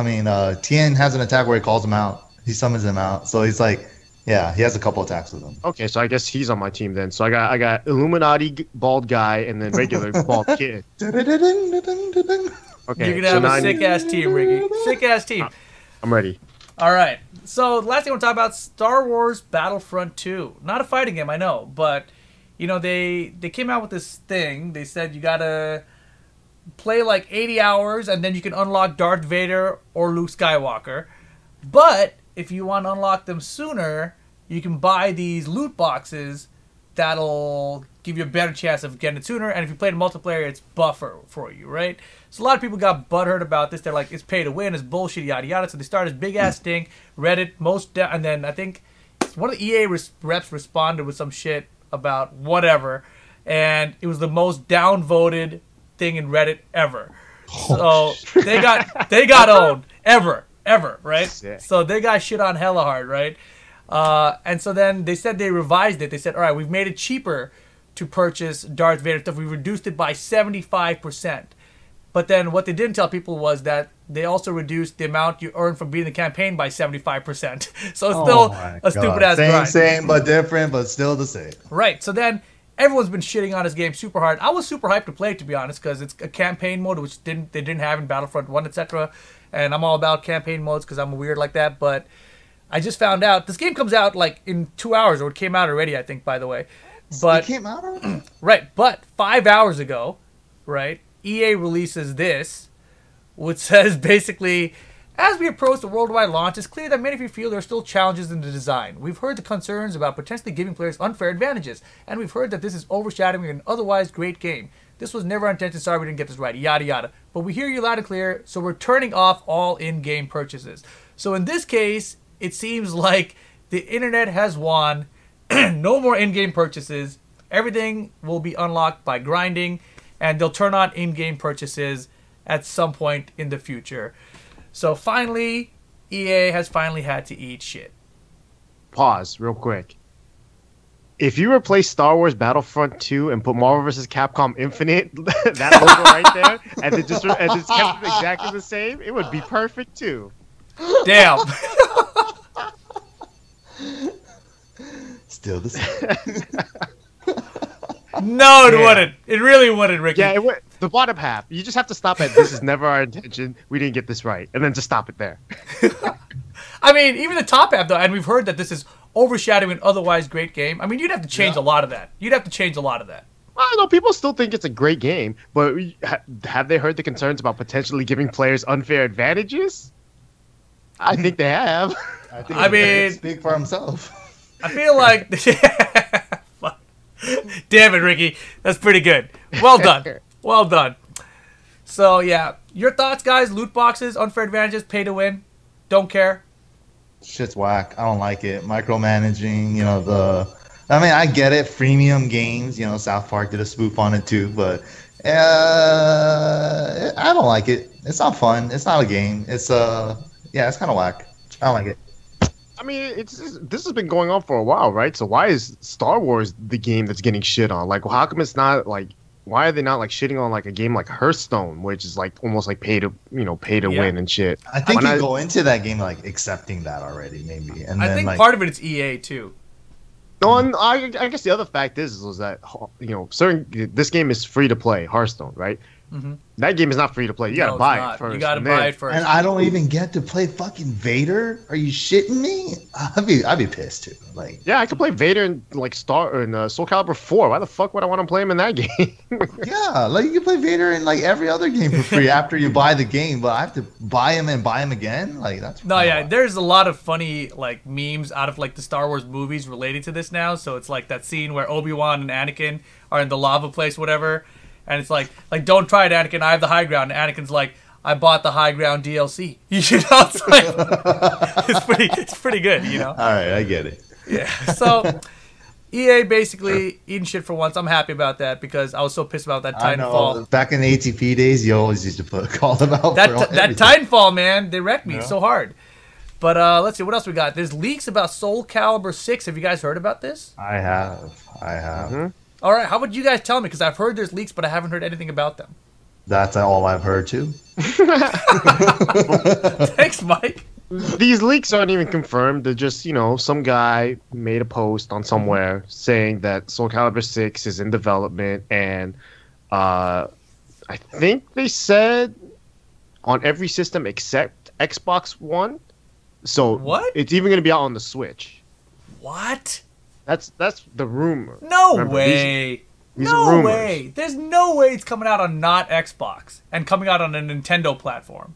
Tien has an attack where he calls him out. He summons him out. So he's like, yeah, he has a couple attacks with him. Okay, so I guess he's on my team then. So I got Illuminati bald guy and then regular bald kid. Okay, you're gonna have a sick ass team, Ricky. Sick ass team. I'm ready. All right. So the last thing I want to talk about, Star Wars Battlefront 2. Not a fighting game, I know, but you know they came out with this thing. They said you gotta play like 80 hours and then you can unlock Darth Vader or Luke Skywalker. But if you want to unlock them sooner, you can buy these loot boxes that'll give you a better chance of getting it sooner. And if you play in multiplayer, it's buffer for you, right? So a lot of people got butthurt about this. They're like, it's pay to win, it's bullshit, yada yada. So they started this big ass thing, Reddit, and then I think one of the EA reps responded with some shit about whatever, and it was the most downvoted thing in Reddit ever. So they got owned ever, right? Sick. So they got shit on hella hard, right? And so then they said they revised it. They said, all right, we've made it cheaper to purchase Darth Vader stuff. We reduced it by 75%. But then what they didn't tell people was that they also reduced the amount you earn from beating the campaign by 75%. So it's still a stupid-ass grind. Same, but different, but still the same. Right. So then everyone's been shitting on this game super hard. I was super hyped to play it, to be honest, because it's a campaign mode, which they didn't have in Battlefront 1, etc. And I'm all about campaign modes because I'm weird like that. But I just found out this game comes out like in 2 hours, or it came out already, I think, by the way. But it came out already? Right. But 5 hours ago, right, EA releases this, which says basically, as we approach the worldwide launch, it's clear that many of you feel there are still challenges in the design. We've heard the concerns about potentially giving players unfair advantages, and we've heard that this is overshadowing an otherwise great game. This was never our intention, sorry we didn't get this right, yada yada. But we hear you loud and clear, so we're turning off all in-game purchases. So in this case, it seems like the internet has won. No more in-game purchases. Everything will be unlocked by grinding, and they'll turn on in-game purchases at some point in the future. So finally, EA has finally had to eat shit. Pause real quick. If you replace Star Wars Battlefront 2 and put Marvel vs. Capcom Infinite, that logo right there, and it just kept it exactly the same, it would be perfect too. Damn. Still the same. No, it wouldn't. It really wouldn't, Ricky. Yeah, it would. The bottom half. You just have to stop at this is never our intention. We didn't get this right. And then just stop it there. I mean, even the top half, though, and we've heard that this is overshadowing an otherwise great game. I mean, you'd have to change a lot of that. Well, no, people still think it's a great game, but have they heard the concerns about potentially giving players unfair advantages? I think they have. I mean, speak for himself. I feel like... Damn it, Ricky. That's pretty good. Well done. Well done. So, yeah. Your thoughts, guys? Loot boxes, unfair advantages, pay to win. Don't care. Shit's whack. I don't like it. Micromanaging, I mean, I get it. Freemium games, South Park did a spoof on it too, but I don't like it. It's not fun. It's not a game. It's it's kind of whack. I don't like it. I mean, this has been going on for a while, right? So why is Star Wars the game that's getting shit on? Like, how come it's not like? Why are they not like shitting on like a game like Hearthstone, which is like almost like pay to win and shit? I think you go into that game like accepting that already, maybe. And I then, think part of it is EA too. No, and I guess the other fact is that this game is free to play, Hearthstone, right? Mm-hmm. That game is not free to play. You gotta buy it first. You gotta buy it first. And I don't even get to play fucking Vader. Are you shitting me? I'd be pissed too. Like, yeah, I could play Vader in Soulcalibur 4. Why the fuck would I want to play him in that game? Yeah, like you can play Vader in like every other game for free after you buy the game, but I have to buy him and buy him again. Like that's there's a lot of funny like memes out of like the Star Wars movies relating to this now. So it's like that scene where Obi-Wan and Anakin are in the lava place, whatever. And it's like don't try it, Anakin. I have the high ground. And Anakin's like, I bought the high ground DLC. It's like it's pretty good, All right, I get it. Yeah. So EA basically eating shit for once. I'm happy about that because I was so pissed about that Titanfall. Back in the ATP days, you always used to call them out. That Titanfall, man, they wrecked me so hard. But let's see, what else we got? There's leaks about Soulcalibur VI. Have you guys heard about this? I have. Mm-hmm. All right, how about you guys tell me? Because I've heard there's leaks, but I haven't heard anything about them. That's all I've heard too. Thanks, Mike. These leaks aren't even confirmed. They're just, some guy made a post on somewhere saying that Soulcalibur VI is in development, and I think they said on every system except Xbox One. So what? It's even going to be out on the Switch. What? That's the rumor. No way. These are rumors. Way. There's no way it's coming out on not Xbox and coming out on a Nintendo platform.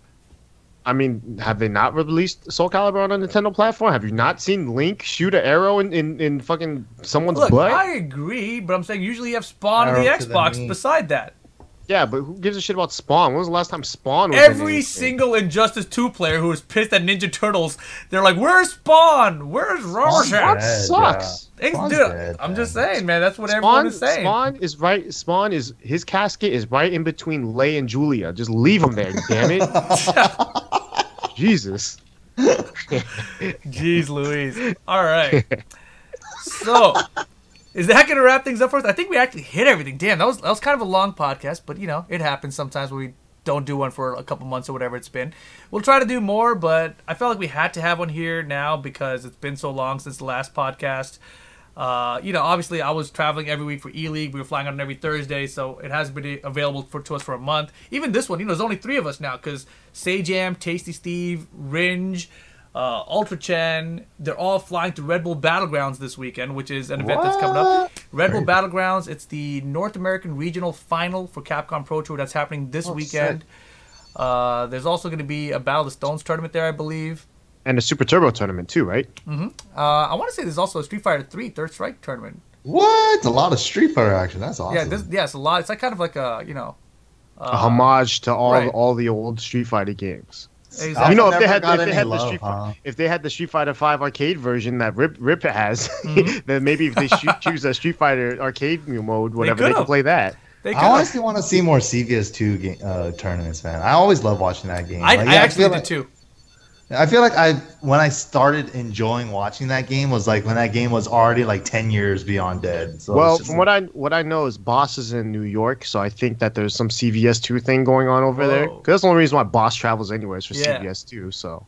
I mean, have they not released Soulcalibur on a Nintendo platform? Have you not seen Link shoot an arrow in fucking someone's butt? I agree, but I'm saying usually you have Spawn on the Xbox beside that. Yeah, but who gives a shit about Spawn? When was the last time Spawn was Every single Injustice 2 player who was pissed at Ninja Turtles, they're like, where's Spawn? Where's Rorschach? Spawn sucks. Dude, I'm just saying, man. That's what everyone is saying. Spawn is right. Spawn is, his casket is right in between Lei and Julia. Just leave him there, damn it. Jesus. Jeez Louise. All right. So, is that going to wrap things up for us? I think we actually hit everything. Damn, that was kind of a long podcast, but, it happens sometimes when we don't do one for a couple months or whatever it's been. We'll try to do more, but I felt like we had to have one here now because it's been so long since the last podcast. Obviously I was traveling every week for ELEAGUE. We were flying on every Thursday, so it hasn't been available to us for a month. Even this one, there's only 3 of us now because Sajam, Tasty Steve, Ringe, Ultra Chen, they're all flying to Red Bull Battlegrounds this weekend, which is an event that's coming up. Red Bull Battlegrounds, it's the North American Regional Final for Capcom Pro Tour that's happening this weekend. There's also going to be a Battle of the Stones tournament there, I believe. And a Super Turbo tournament too, right? Mm-hmm. I want to say there's also a Street Fighter 3 Third Strike tournament. What? A lot of Street Fighter action. That's awesome. Yeah, it's a lot. It's like kind of like a homage to all the old Street Fighter games. Exactly. If they had the Street Fighter V arcade version that Rip has, then maybe if they choose a Street Fighter arcade mode, whatever, they can play that. I honestly want to see more CVS2 tournaments, man. I always love watching that game. I actually did too. I feel like when I started enjoying watching that game was like when that game was already like 10 years beyond dead. So from what I know is Boss is in New York, so I think that there's some CVS2 thing going on over there. Because that's the only reason why Boss travels anyways for CVS2. So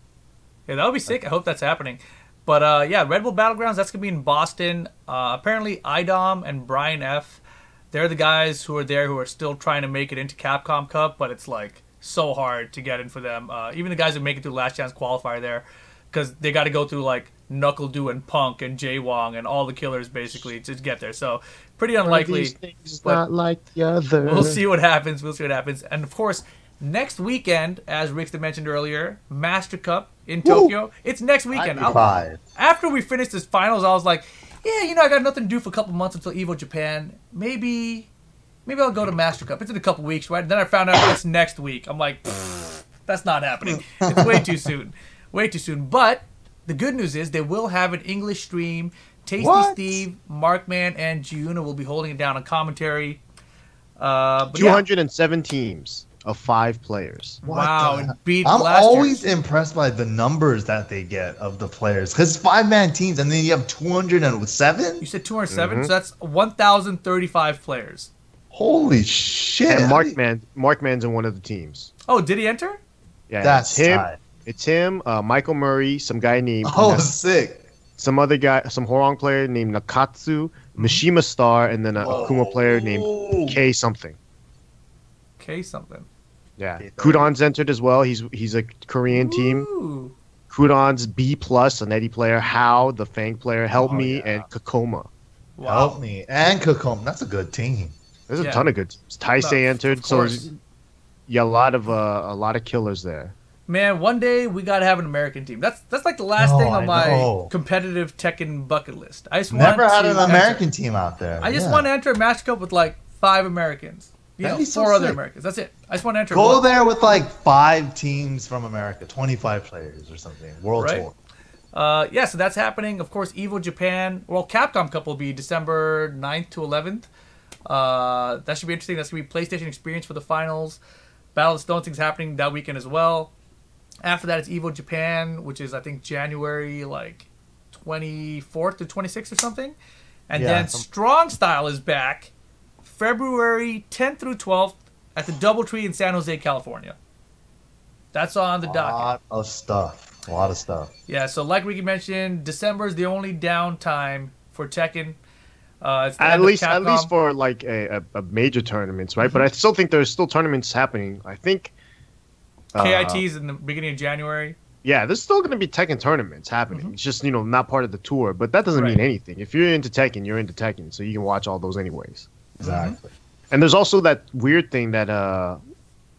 yeah, that would be sick. I hope that's happening. But Red Bull Battlegrounds, that's gonna be in Boston. Apparently, IDOM and Brian F, they're the guys who are there who are still trying to make it into Capcom Cup, but it's like so hard to get in for them. Even the guys who make it through Last Chance Qualifier there, because they got to go through like Knuckle Doo and Punk and Jay Wong and all the killers basically to get there. So pretty unlikely. These things not like the other. We'll see what happens. And of course, next weekend, as Rick mentioned earlier, Master Cup in Tokyo. It's next weekend. After we finished this finals, I was like, I got nothing to do for a couple months until Evo Japan. Maybe I'll go to Master Cup. It's in a couple weeks, right? And then I found out it's next week. I'm like, that's not happening. It's way too soon. Way too soon. But the good news is they will have an English stream. Tasty Steve, Markman, and Giuna will be holding it down on commentary. 207 teams of 5 players. Wow. I'm always impressed by the numbers that they get of the players. Because 5-man teams, and then you have 207? You said 207? So that's 1,035 players. Holy shit! And Markman's in one of the teams. Oh, did he enter? Yeah, that's him. tight. It's him, Michael Murray, some guy named sick. Some other guy, some Horong player named Nakatsu, Mishima Star, and then a Akuma player named K something. K something. Yeah, Qudans entered as well. He's a Korean team. Qudans B+, an Eddie player, Hao, the Fang player, Help Me, and Kakoma. Wow. Help Me and Kakoma. That's a good team. There's a ton of good teams. Taisei entered, so a lot of killers there. Man, one day we gotta have an American team. That's like the last thing on my competitive Tekken bucket list. I just never had an American team out there. I just want to enter a match cup with like 5 Americans. 4 other Americans. That's it. I just want to enter. Go there with like 5 teams from America, 25 players or something. World Tour. Yeah, so that's happening. Of course, Evo Japan, well, Capcom Cup will be December 9th to 11th. That should be interesting. That's going to be PlayStation Experience for the finals. Battle of the Stone Thing's happening that weekend as well. After that, it's Evo Japan, which is, I think, January, like, 24th to 26th or something. And then Strong Style is back February 10th through 12th at the Doubletree in San Jose, California. That's on the docket. A lot of stuff. Yeah, so like Ricky mentioned, December is the only downtime for Tekken. It's at least for like a major tournaments, right? But I still think there's still tournaments happening. I think KIT is in the beginning of January. Yeah, there's still going to be Tekken tournaments happening. It's just, not part of the tour, but that doesn't mean anything. If you're into Tekken, you're into Tekken, so you can watch all those anyways. Exactly. And there's also that weird thing that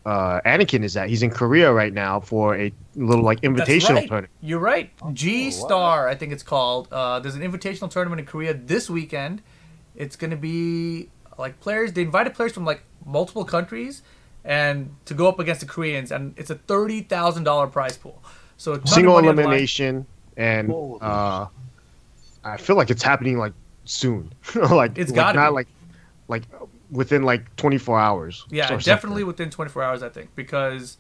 Anakin is at. He's in Korea right now for a little like invitational tournament. You're right. G-Star, I think it's called. There's an invitational tournament in Korea this weekend. It's going to be like players. They invited players from like multiple countries and to go up against the Koreans, and it's a $30,000 prize pool. So single elimination, and I feel like it's happening like soon. Like it's got not like within like 24 hours. Yeah, definitely within 24 hours, I think, because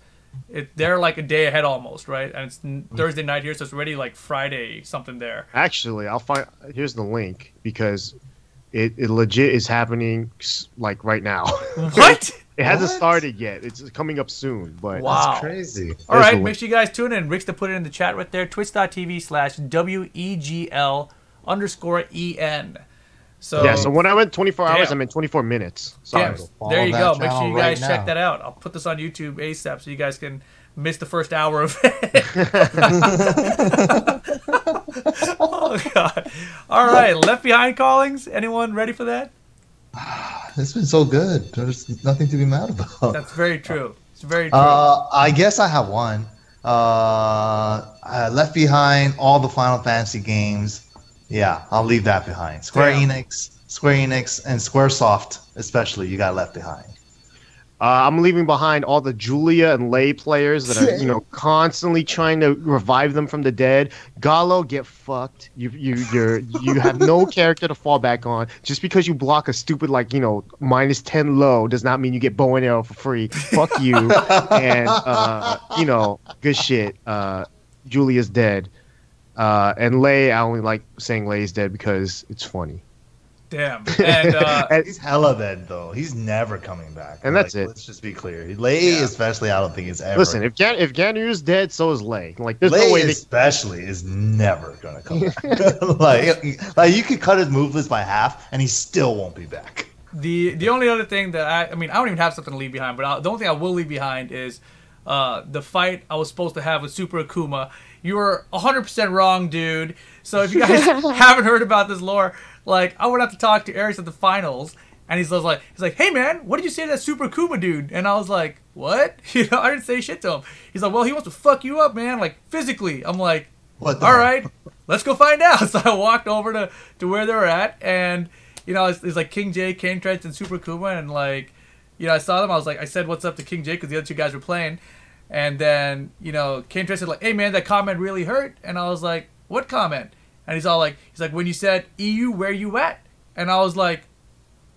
they're like a day ahead almost, right? And it's Thursday night here, so it's already like Friday something there. Actually, here's the link because it legit is happening like right now. What? It hasn't started yet. It's coming up soon, but wow, that's crazy. All right, make sure you guys tune in. Rick's to put it in the chat right there. Twitch.tv/WEGL_EN. So yeah, so when I went 24 hours, I meant 24 minutes. Sorry. There you go. Make sure you guys check that out. I'll put this on YouTube ASAP so you guys can miss the first hour of it. Oh, God. All right, Left Behind callings. Anyone ready for that? It's been so good. There's nothing to be mad about. That's very true. It's very true. I guess I have one. I left behind all the Final Fantasy games. Yeah, I'll leave that behind. Square Enix, and Squaresoft, especially, you got left behind. I'm leaving behind all the Julia and Lei players that are, constantly trying to revive them from the dead. Gallo, get fucked. You have no character to fall back on. Just because you block a stupid -10 low does not mean you get bow and arrow for free. Fuck you. And good shit. Julia's dead. And Lei, I only like saying Lei's dead because it's funny. Damn. And he's hella dead, though. He's never coming back. And that's it. Let's just be clear. Lei, especially, I don't think is ever. Listen, if Ganu's dead, so is Lei. Like, there's Lei no way especially is never gonna come back. like you could cut his move list by half, and he still won't be back. The only other thing that I don't even have something to leave behind, but the only thing I will leave behind is the fight I was supposed to have with Super Akuma. You were 100% wrong, dude. So if you guys haven't heard about this lore, like, I went out to talk to Aries at the finals, and he's like, hey man, what did you say to that Super Akuma dude? And I was like, what? I didn't say shit to him. He's like, well, he wants to fuck you up, man, like physically. I'm like, all right, let's go find out. So I walked over to where they were at, and it's like King J, Kane Trench, and Super Akuma, and like, I saw them. I said what's up to King J because the other two guys were playing. And then, Kane Trench said like, hey man, that comment really hurt. And I was like, what comment? And he's like, when you said EU, where you at? And I was like,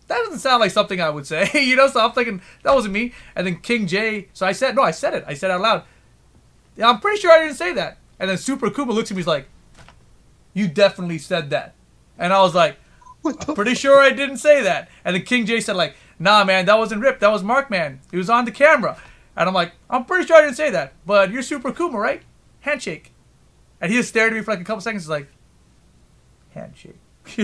that doesn't sound like something I would say, so I'm thinking, that wasn't me. And then King J, so I said it. I said it out loud. Yeah, I'm pretty sure I didn't say that. And then Super Akuma looks at me, he's like, you definitely said that. And I was like, I'm pretty sure I didn't say that. And then King J said like, nah man, that wasn't Rip, that was Mark man. He was on the camera. And I'm like, I'm pretty sure I didn't say that, but you're Super Akuma, right? Handshake. And he just stared at me for like a couple seconds, like, handshake.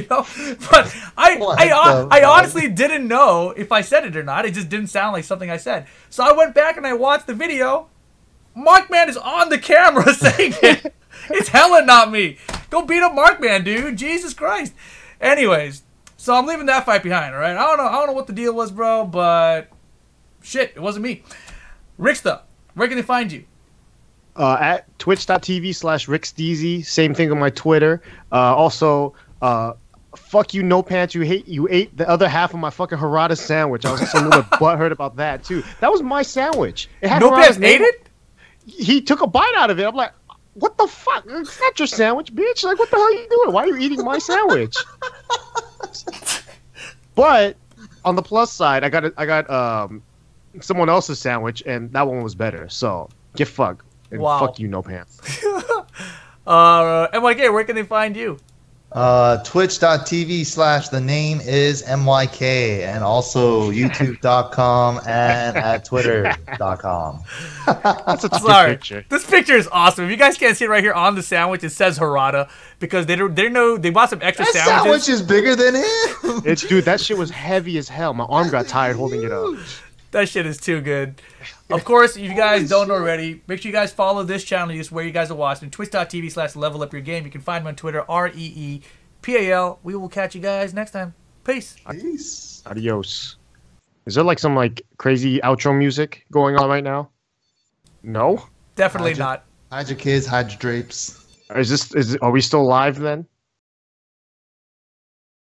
But I honestly didn't know if I said it or not. It just didn't sound like something I said. So I went back and I watched the video. Markman is on the camera saying it. It's hella not me. Go beat up Markman, dude. Jesus Christ. Anyways, so I'm leaving that fight behind, all right? I don't know what the deal was, bro, but shit, it wasn't me. Ricksta, where can they find you? At twitch.tv/Ricksteeezy. Same thing on my Twitter. Also, fuck you, No Pants. You ate the other half of my fucking Harada sandwich. I was just a little butthurt about that, too. That was my sandwich. It had No Pants ate it? He took a bite out of it. I'm like, what the fuck? It's not your sandwich, bitch. Like, what the hell are you doing? Why are you eating my sandwich? But on the plus side, I got someone else's sandwich, and that one was better. So get fucked and fuck you, no pants. MYK, where can they find you? Twitch.tv/the name is MYK, and also YouTube.com and at Twitter.com. That's a good picture. This picture is awesome. If you guys can't see it right here on the sandwich, it says Harada because they bought some extra That sandwiches. sandwich is bigger than him. Dude, that shit was heavy as hell. My arm got tired holding it up. That shit is too good. Of course, if you guys don't know already, make sure you guys follow this channel just where you guys are watching. Twitch.tv/levelupyourgame. You can find me on Twitter, REEPAL. We will catch you guys next time. Peace. Peace. Adios. Is there like some like crazy outro music going on right now? No? Definitely not. Hide your kids, hide your drapes. Are we still live then?